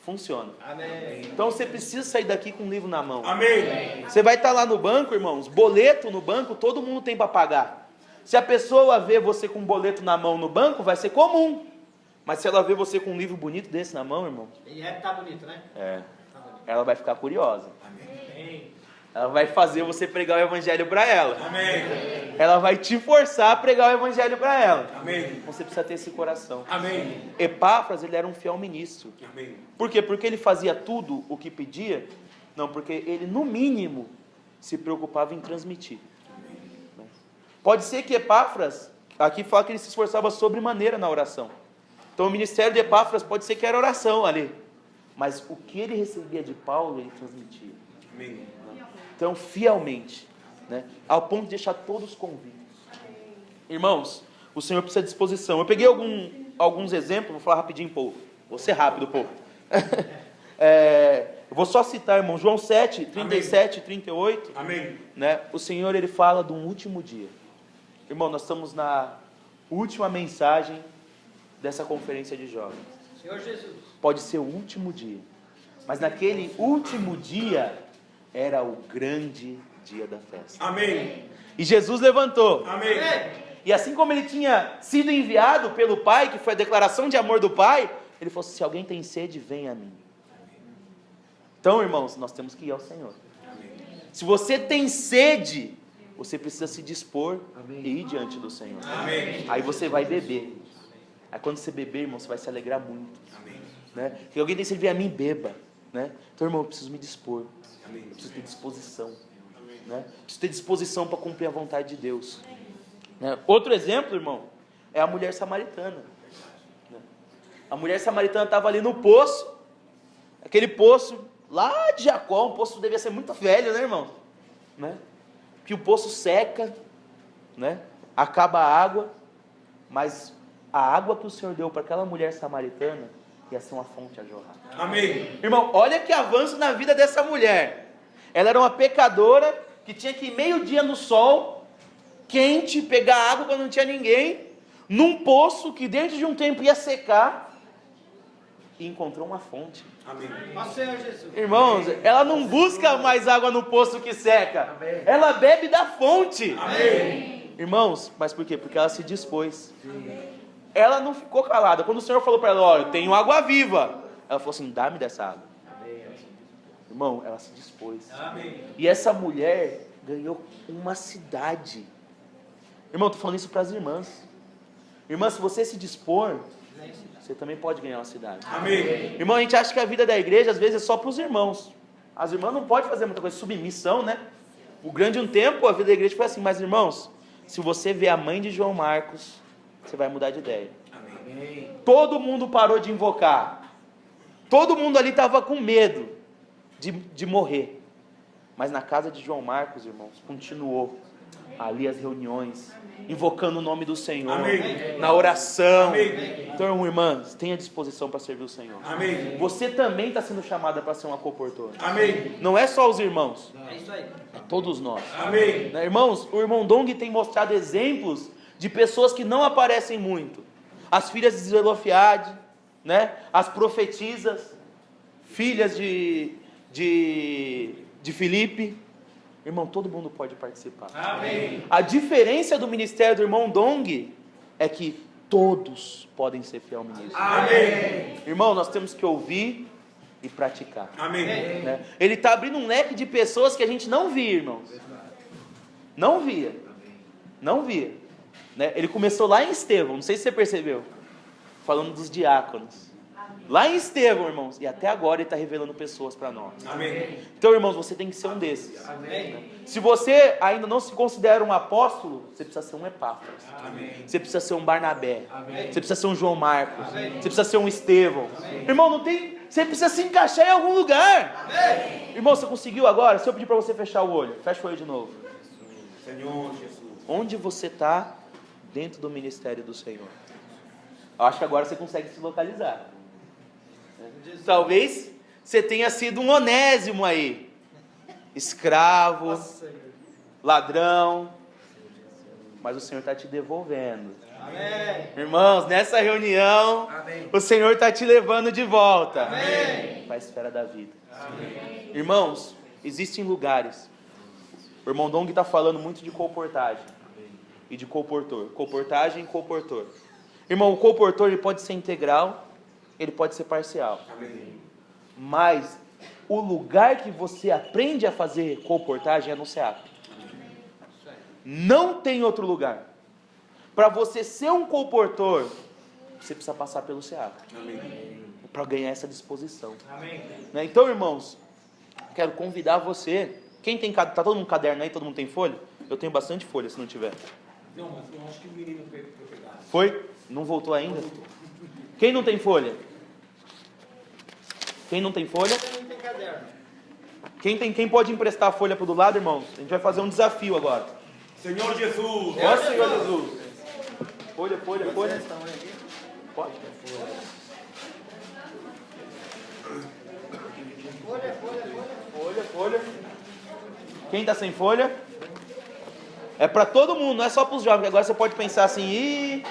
Funciona. Amém. Então você precisa sair daqui com um livro na mão. Amém. Você vai estar lá no banco, irmãos, boleto no banco, todo mundo tem para pagar. Se a pessoa vê você com um boleto na mão no banco, vai ser comum. Mas se ela vê você com um livro bonito desse na mão, irmão... E tá bonito, né? É. Tá bonito. ela vai ficar curiosa. Ela vai fazer você pregar o evangelho para ela. Amém. Ela vai te forçar a pregar o evangelho para ela. Amém. Você precisa ter esse coração. Amém. Epáfras, ele era um fiel ministro. Amém. Por quê? Porque ele fazia tudo o que pedia? Não, porque ele, no mínimo, se preocupava em transmitir. Pode ser que Epáfras, aqui fala que ele se esforçava sobremaneira na oração. Então o ministério de Epáfras pode ser que era oração ali. Mas o que ele recebia de Paulo, ele transmitia. Amém. Então, fielmente, né? Ao ponto de deixar todos convictos. Irmãos, o Senhor precisa de disposição. Eu peguei alguns exemplos, vou falar rapidinho, povo. Vou ser rápido, povo. Eu vou só citar, irmão, João 7, 37 e 38. Amém. Né? O Senhor, ele fala de um último dia. Irmão, nós estamos na última mensagem dessa conferência de jovens. Senhor Jesus. Pode ser o último dia. Mas naquele último dia, era o grande dia da festa. Amém. E Jesus levantou. Amém. E assim como ele tinha sido enviado pelo Pai, que foi a declaração de amor do Pai, ele falou: se alguém tem sede, venha a mim. Então, irmãos, nós temos que ir ao Senhor. Se você tem sede, você precisa se dispor e ir diante do Senhor. Amém. Aí você vai beber. Aí quando você beber, irmão, você vai se alegrar muito. Amém. Né? Que alguém tem sede, venha a mim, beba. Né? Então, irmão, eu preciso me dispor. Amém. Eu preciso ter disposição. Né? Preciso ter disposição para cumprir a vontade de Deus. Né? Outro exemplo, irmão, é a mulher samaritana. Né? A mulher samaritana estava ali no poço, aquele poço lá de Jacó, um poço devia ser muito velho, né, irmão? Né? Que o poço seca, né? Acaba a água, mas a água que o Senhor deu para aquela mulher samaritana ia ser uma fonte a jorrar. Amém. Irmão, olha que avanço na vida dessa mulher. Ela era uma pecadora que tinha que ir meio-dia no sol, quente, pegar água quando não tinha ninguém, num poço que dentro de um tempo ia secar, e encontrou uma fonte. Amém. Ó Senhor Jesus. Irmãos, ela não busca mais água no poço que seca, ela bebe da fonte. Amém. Irmãos, mas por quê? Porque ela se dispôs. Ela não ficou calada. Quando o Senhor falou para ela: olha, eu tenho água viva, ela falou assim: dá-me dessa água. Irmão, ela se dispôs. Amém. E essa mulher ganhou uma cidade. Irmão, estou falando isso para as irmãs. Irmã, se você se dispor, você também pode ganhar uma cidade. Amém. Irmão, a gente acha que a vida da igreja às vezes é só para os irmãos. As irmãs não podem fazer muita coisa, submissão, né? O grande um tempo, a vida da igreja foi assim. Mas irmãos, se você vê a mãe de João Marcos, você vai mudar de ideia. Amém. Todo mundo parou de invocar. Todo mundo ali estava com medo de morrer. Mas na casa de João Marcos, irmãos, continuou ali as reuniões, invocando o nome do Senhor, Amém. na oração. Amém. Então, irmãs, tenha disposição para servir o Senhor. Amém. Você também está sendo chamada para ser uma coportora. Amém. Não é só os irmãos, É isso aí. é todos nós. Amém. Né, irmãos, o irmão Dong tem mostrado exemplos de pessoas que não aparecem muito. As filhas de Zelofiade, né? As profetisas, filhas de Filipe. Irmão, todo mundo pode participar. Amém. A diferença do ministério do irmão Dong é que todos podem ser fiel ministro. Amém. Irmão, nós temos que ouvir e praticar. Amém. Né? Ele está abrindo um leque de pessoas que a gente não via, irmãos. Não via. Não via. Né? Ele começou lá em Estevão, não sei se você percebeu, falando dos diáconos. Lá em Estevão, irmãos, e até agora ele está revelando pessoas para nós. Amém. Então, irmãos, você tem que ser um desses. Amém. Se você ainda não se considera um apóstolo, você precisa ser um Epáfras. Amém. Você precisa ser um Barnabé. Amém. Você precisa ser um João Marcos. Amém. Você precisa ser um Estevão. Irmão, não tem. Você precisa se encaixar em algum lugar. Amém. Irmão, você conseguiu agora? Se eu pedir para você fechar o olho, fecha o olho de novo. Senhor Jesus. Onde você está dentro do ministério do Senhor? Eu acho que agora você consegue se localizar. Talvez você tenha sido um Onésimo aí, escravo, Nossa, Senhor. ladrão, mas o Senhor está te devolvendo. Amém. Irmãos, nessa reunião, Amém. o Senhor está te levando de volta Amém. para a esfera da vida. Amém. Irmãos, existem lugares. O irmão Dong está falando muito de colportagem e de colportor. Colportagem e colportor. Irmão, o colportor ele pode ser integral, ele pode ser parcial. Amém. Mas o lugar que você aprende a fazer colportagem é no SEAP. Não tem outro lugar. Para você ser um colportor, você precisa passar pelo SEAP. Para ganhar essa disposição. Amém. Né? Então, irmãos, quero convidar você. Quem tem, tá todo mundo com caderno aí? Todo mundo tem folha? Eu tenho bastante folha, se não tiver. Não, mas eu acho que o menino foi pegar. Foi? Não voltou ainda? Quem não tem folha? Quem não tem folha? Não tem caderno. Quem pode emprestar a folha para o do lado, irmãos? A gente vai fazer um desafio agora. Senhor Jesus. Ó Senhor Jesus. Folha. Vocês estão aqui? Pode. Folha. Quem está sem folha? É para todo mundo, não é só para os jovens. Agora você pode pensar assim,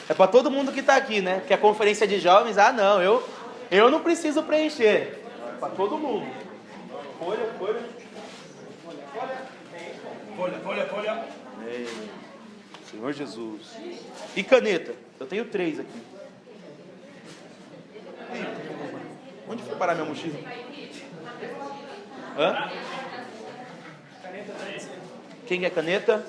é para todo mundo que está aqui, né? Que a conferência de jovens, não, eu não preciso preencher. É para todo mundo. Folha. Folha. Senhor Jesus. E caneta? Eu tenho 3 aqui. Onde foi parar minha mochila? Hã? Quem quer caneta?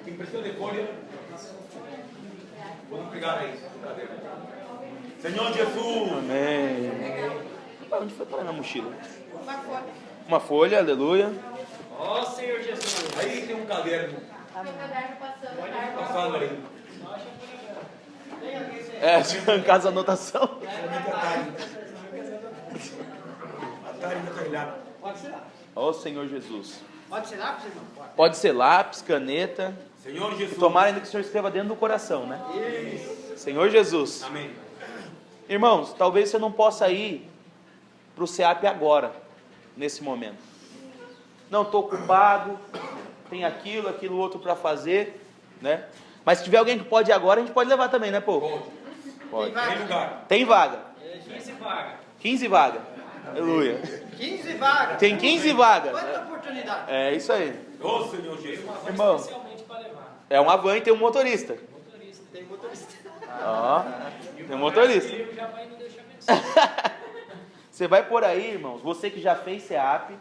Impressão de folha. Vamos pegar aí. Senhor Jesus. Amém. Onde foi parar minha mochila? Uma folha. Uma folha, aleluia. Ó Senhor Jesus. Aí tem um caderno passando aí. Se arrancar as anotação. Atari ainda tá lá. Pode ser lá. Ó Senhor Jesus. Pode ser lá, irmão? Pode. Pode ser lápis, caneta. Senhor Jesus. Tomara ainda que o Senhor escreva dentro do coração, né? Senhor Jesus. Amém. Irmãos, talvez você não possa ir para o SEAP agora, nesse momento. Não, estou ocupado, tem aquilo outro para fazer, né? Mas se tiver alguém que pode ir agora, a gente pode levar também, né, pô? Pode. Pode. Tem lugar. Tem vaga. 15 vagas. 15 vagas. Aleluia. 15 vagas. Tem 15 vagas. Quanta oportunidade. É isso aí. Ô Senhor Jesus. Irmão, Especialmente para levar. é uma van e tem um motorista. Tem motorista. Ó, tem um motorista. Eu já vai não deixar mensagem. Você vai por aí, irmãos, você que já fez SEAP,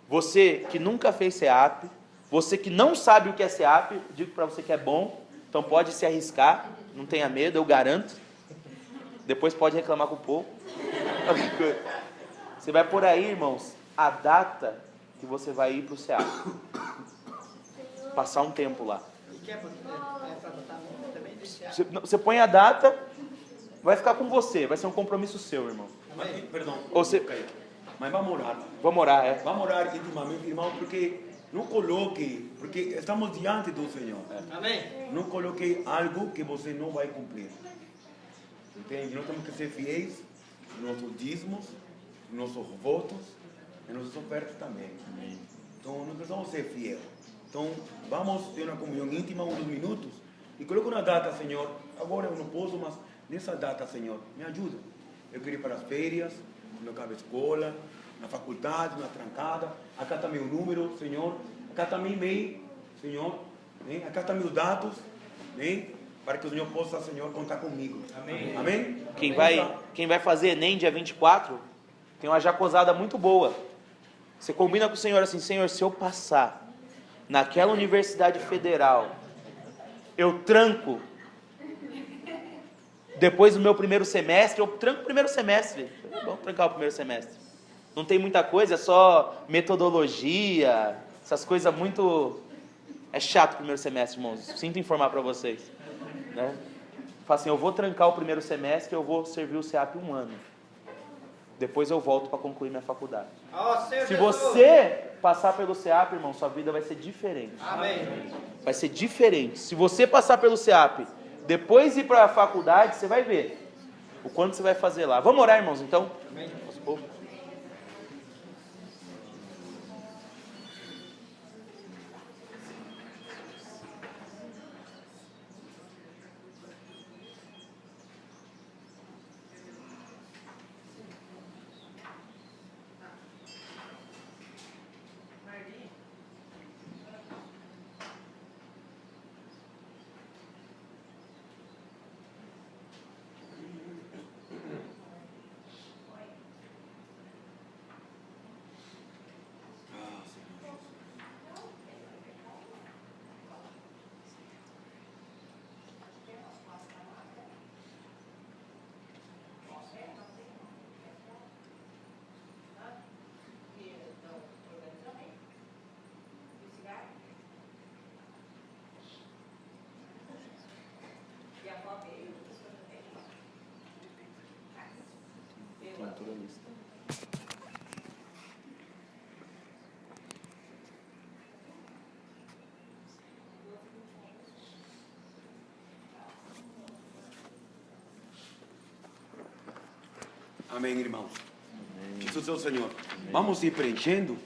você que nunca fez SEAP, você que não sabe o que é SEAP, digo para você que é bom, então pode se arriscar, não tenha medo, eu garanto. Depois pode reclamar com o povo. Você vai por aí, irmãos, a data que você vai ir para o SEAP. Passar um tempo lá. E quer para botar também deixar. Você põe a data, vai ficar com você, vai ser um compromisso seu, irmão. Mas, perdão. Ou você... Mas vamos orar. Vamos orar, Vamos orar intimamente, irmão, porque não coloque, porque estamos diante do Senhor. Amém. Não coloque algo que você não vai cumprir. Entende? Nós temos que ser fiéis nos nossos dízimos, nos nossos votos e nas nossas ofertas também. Então, nós precisamos ser fiéis. Então, vamos ter uma comunhão íntima, uns minutos, e coloque uma data, Senhor. Agora eu não posso, mas nessa data, Senhor, me ajuda. Eu quero ir para as férias, quando acaba a escola, na faculdade, na trancada. Acá está meu número, Senhor. Acá está meu e-mail, Senhor. Né? Acá estão meus dados, né? Para que o Senhor possa, Senhor, contar comigo. Amém. Amém? Quem vai fazer Enem dia 24, tem uma jacosada muito boa. Você combina com o Senhor assim, Senhor, se eu passar naquela universidade federal, eu tranco depois do meu primeiro semestre, eu tranco o primeiro semestre. Vamos trancar o primeiro semestre. Não tem muita coisa, é só metodologia, essas coisas muito... É chato o primeiro semestre, irmãos. Sinto informar para vocês. Né? Fala assim, eu vou trancar o primeiro semestre, eu vou servir o SEAP 1 ano. Depois eu volto para concluir minha faculdade. Ó, Senhor Se Jesus. você passar pelo SEAP, irmão, sua vida vai ser diferente. Amém. Vai ser diferente. Se você passar pelo SEAP, depois ir para a faculdade, você vai ver o quanto você vai fazer lá. Vamos orar, irmãos, então? Amém. Nosso povo. Amém, irmãos. Jesus é o Senhor. Vamos ir preenchendo,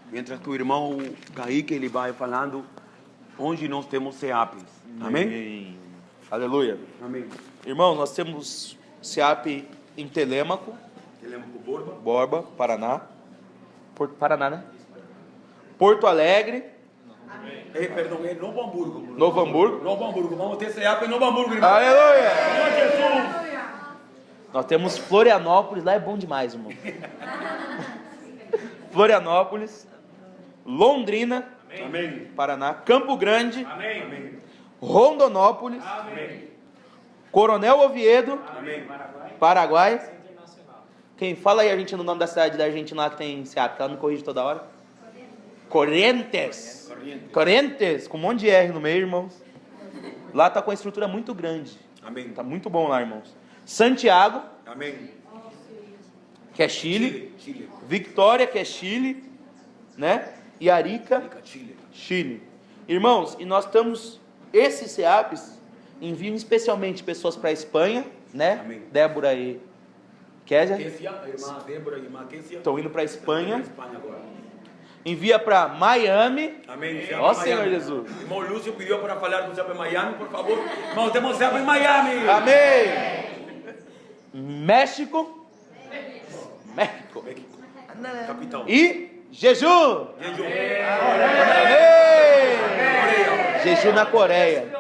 mientras que o irmão Kaique ele vai falando onde nós temos CEAPs. Amém? Aleluia. Amém. Irmão, nós temos CEAP em Telêmaco, Borba, Paraná. Paraná, né? Porto Alegre, Perdão, é Novo Hamburgo. Novo Hamburgo. Novo Hamburgo. Vamos ter CEAP em Novo Hamburgo, irmão. Aleluia! Jesus! Nós temos Florianópolis, lá é bom demais, irmão. Florianópolis, Londrina, Amém. Paraná, Campo Grande, Amém. Rondonópolis, Coronel Oviedo, Amém. Paraguai. Quem fala aí, Argentina, o nome da cidade da Argentina lá que tem CEAP, que ela me corrige toda hora? Corrientes. Corrientes, com um monte de R no meio, irmãos. Lá tá com uma estrutura muito grande. Amém. Tá muito bom lá, irmãos. Santiago, Amém. que é Chile. Chile. Vitória, que é Chile, né? E Arica, Chile. Chile. Irmãos, e nós estamos, esses CEAPs enviam especialmente pessoas para a Espanha, né? Amém. Débora e Kézia Irmã Débora e irmã Kézia. estão indo para a Espanha. Espanha agora. Envia para Miami. Amém. Ó Senhor Jesus. Irmão Lúcio pediu para falar do CEAP em Miami, por favor. Irmão, temos CEAP em Miami. Amém. México. Capitão. E jejum. Jejum. Amém. Jejum na Coreia.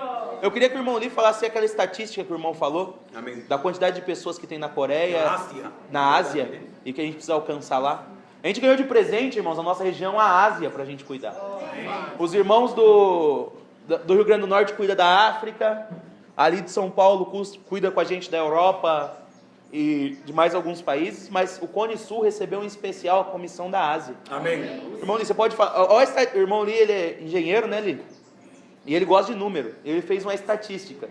Eu queria que o irmão Lee falasse aquela estatística que o irmão falou. Amém. Da quantidade de pessoas que tem na Coreia, na Ásia, e que a gente precisa alcançar lá. A gente ganhou de presente, irmãos, na nossa região, a Ásia, para a gente cuidar. Os irmãos do Rio Grande do Norte cuidam da África, ali de São Paulo cuida com a gente da Europa e de mais alguns países, mas o Cone Sul recebeu em especial a comissão da Ásia. Amém. Irmão Lee, você pode falar, o irmão Lee, ele é engenheiro, né, Lee? E ele gosta de número, ele fez uma estatística.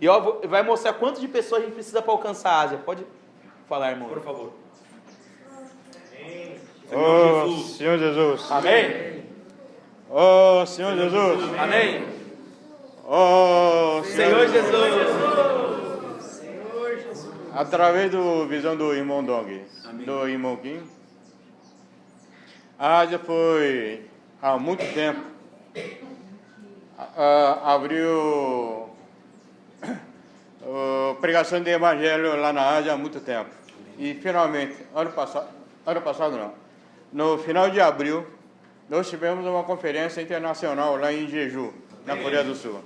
E vai mostrar quanto de pessoas a gente precisa para alcançar a Ásia. Pode falar, irmão. Por favor. Oh, Senhor Jesus. Amém. Oh, Senhor Jesus. Amém. Oh, Senhor Jesus. Através do visão do irmão Dong, do irmão Kim, a Ásia foi há muito tempo abriu pregação de evangelho lá na Ásia há muito tempo. E finalmente, ano passado não, no final de abril, nós tivemos uma conferência internacional lá em Jeju, na Coreia do Sul.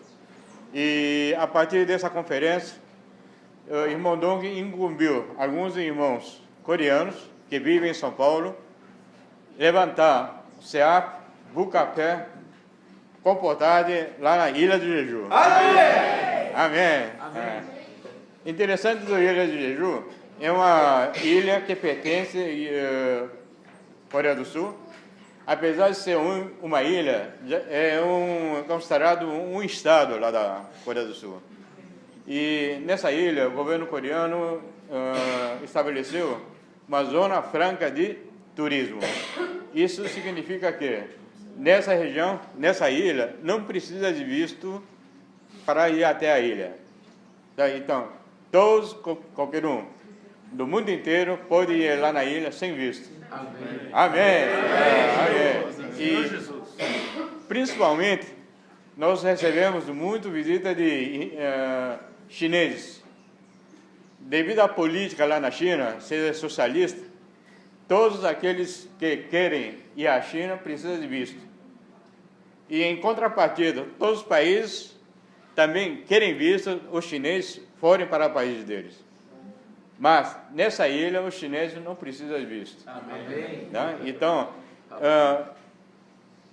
E a partir dessa conferência, o irmão Dong incumbiu alguns irmãos coreanos que vivem em São Paulo levantar o CEAP, Bucapé, Comportade, lá na Ilha de Jeju. Amém! Amém! Amém. Interessante da Ilha de Jeju, é uma ilha que pertence à Coreia do Sul. Apesar de ser uma ilha, é considerado um estado lá da Coreia do Sul. E nessa ilha, o governo coreano estabeleceu uma zona franca de turismo. Isso significa que nessa região, nessa ilha, não precisa de visto para ir até a ilha. Então, todos, qualquer um do mundo inteiro pode ir lá na ilha sem visto. Amém. Amém. Amém. E principalmente nós recebemos muito visita de chineses. Devido à política lá na China, ser socialista, todos aqueles que querem ir à China precisam de visto. E em contrapartida, todos os países também querem visto os chineses forem para o país deles. Mas nessa ilha os chineses não precisam de visto. Amém. Tá? Então,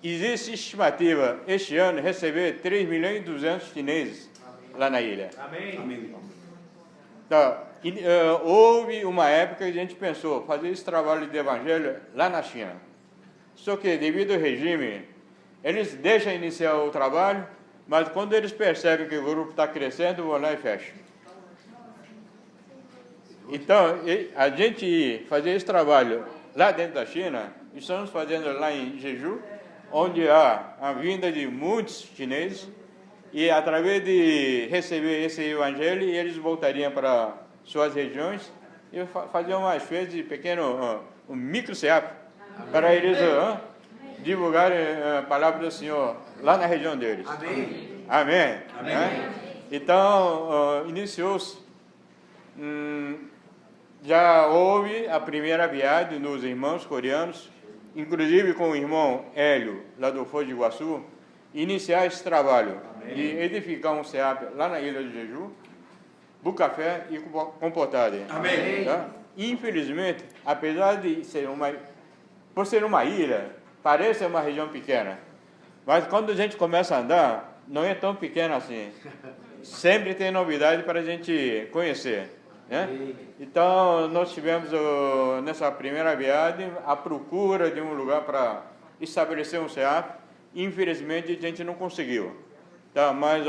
existe estimativa este ano receber 3 milhões e 200 chineses lá na ilha. Amém. Amém. Então, houve uma época que a gente pensou fazer esse trabalho de evangelho lá na China. Só que devido ao regime, eles deixam iniciar o trabalho, mas quando eles percebem que o grupo está crescendo, vão lá e fecham. Então, a gente fazer esse trabalho lá dentro da China, estamos fazendo lá em Jeju, onde há a vinda de muitos chineses, e através de receber esse evangelho, eles voltariam para suas regiões e fazer uma espécie de pequeno, um micro-CEAP, para eles divulgarem a palavra do Senhor lá na região deles. Amém. Amém. Amém. Então, iniciou-se, já houve a primeira viagem dos irmãos coreanos, inclusive com o irmão Hélio, lá do Foz do Iguaçu, iniciar esse trabalho de edificar um CEAP lá na ilha de Jeju, Bucafé e Comportagem. Amém. Tá? Infelizmente, apesar de ser por ser uma ilha, parece uma região pequena, mas quando a gente começa a andar, não é tão pequena assim. Sempre tem novidade para a gente conhecer, né? Então, nós tivemos nessa primeira viagem a procura de um lugar para estabelecer um CEAP. Infelizmente, a gente não conseguiu. Tá? Mas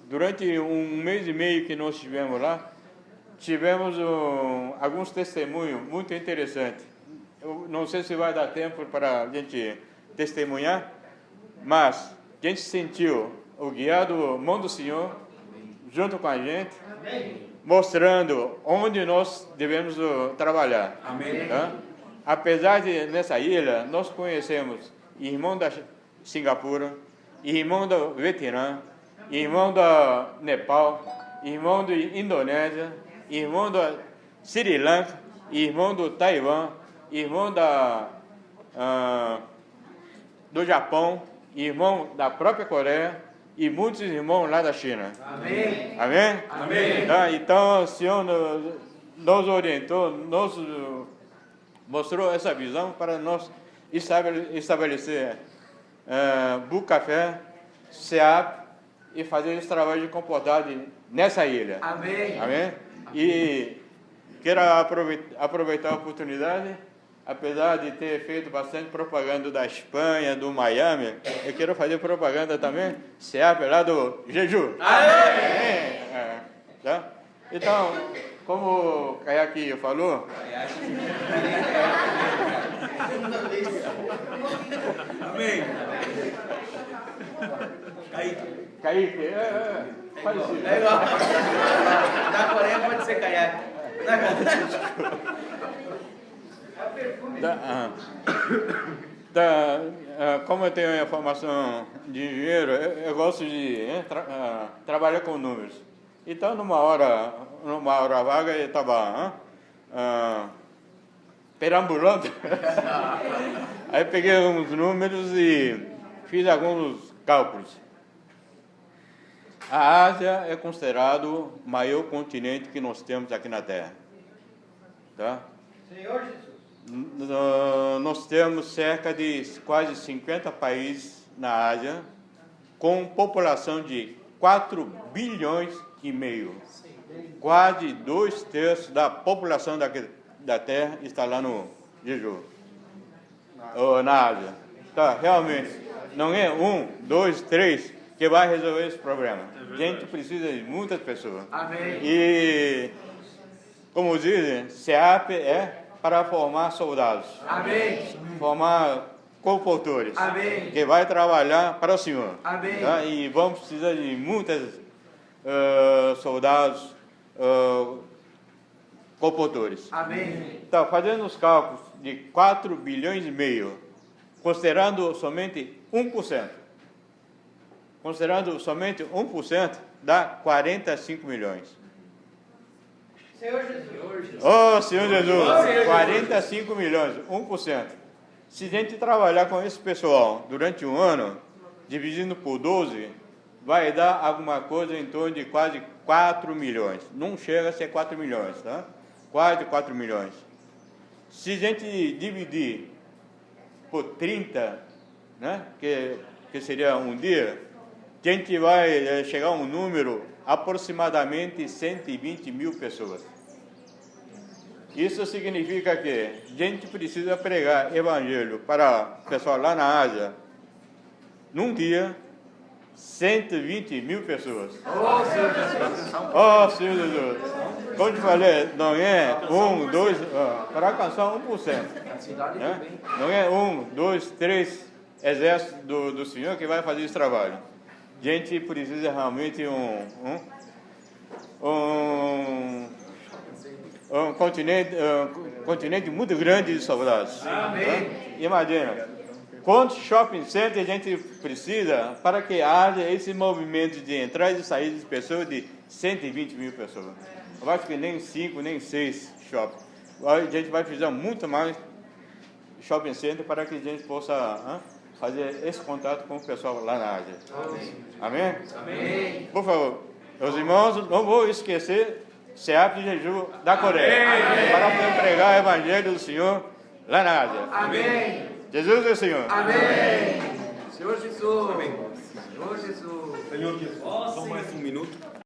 durante um mês e meio que nós estivemos lá, tivemos alguns testemunhos muito interessantes. Eu não sei se vai dar tempo para a gente testemunhar, mas a gente sentiu o guiado mão do Senhor junto com a gente, mostrando onde nós devemos trabalhar. Amém. Tá? Apesar de nessa ilha nós conhecemos irmão da Singapura, irmão do Vietnã, irmão da Nepal, irmão da Indonésia, irmão da Sri Lanka, irmão do Taiwan, irmão do Japão, irmão da própria Coreia e muitos irmãos lá da China. Amém. Amém? Amém. Tá? Então, o Senhor nos orientou, nos mostrou essa visão para nós estabelecer Bucafé, CEAP e fazer esse trabalho de comportagem nessa ilha. Amém. Amém? E quero aproveitar a oportunidade, apesar de ter feito bastante propaganda da Espanha, do Miami, eu quero fazer propaganda também, CEAP lá do Jeju. Amém! Tá? Então, como o Kayaki falou, Amém. Kaique, parecido. É igual. Na Coreia pode ser caiaque. Como eu tenho a formação de engenheiro, eu gosto de trabalhar com números. Então, numa hora vaga, eu estava perambulando. Aí peguei uns números e fiz alguns cálculos. A Ásia é considerado o maior continente que nós temos aqui na Terra. Tá? Senhor Jesus. Nós temos cerca de quase 50 países na Ásia, com população de 4 bilhões e meio. Quase 2/3 da população da Terra está lá no Jeju, na Ásia. Tá, realmente, não é 1, 2, 3 que vai resolver esse problema. A gente precisa de muitas pessoas. Amém. E, como dizem, CEAP é para formar soldados. Amém. Formar comportores. Amém. Que vai trabalhar para o Senhor. Amém. Tá? E vamos precisar de muitos soldados, comportores. Amém. Então, fazendo os cálculos de 4 bilhões e meio, considerando somente 1%. Considerando somente 1%, dá 45 milhões. Senhor Jesus. Oh, Senhor Jesus, 45 milhões, 1%. Se a gente trabalhar com esse pessoal durante um ano, dividindo por 12, vai dar alguma coisa em torno de quase 4 milhões. Não chega a ser 4 milhões, tá? Quase 4 milhões. Se a gente dividir por 30, né, que seria um dia, a gente vai chegar a um número aproximadamente 120 mil pessoas. Isso significa que a gente precisa pregar evangelho para o pessoal lá na Ásia, num dia, 120 mil pessoas. Oh, Senhor Jesus. Oh, Senhor Jesus. como te falei, não é 1, 2, para alcançar 1%. Né? Não é 1, 2, 3 exércitos do Senhor que vai fazer esse trabalho. A gente precisa realmente um continente muito grande de soldados. Né? Imagina, quantos shopping centers a gente precisa para que haja esse movimento de entrada e saída de pessoas de 120 mil pessoas. Eu acho que nem 5, nem 6 shopping. A gente vai precisar muito mais shopping center para que a gente possa fazer esse contato com o pessoal lá na Ásia. Amém? Amém? Por favor, meus irmãos, não vou esquecer CEAP de Jeju da Coreia. Amém. Para poder pregar o Evangelho do Senhor lá na Ásia. Amém. Jesus é o Senhor. Amém. Senhor Jesus. Amém. Senhor Jesus. Senhor Jesus, só mais um minuto.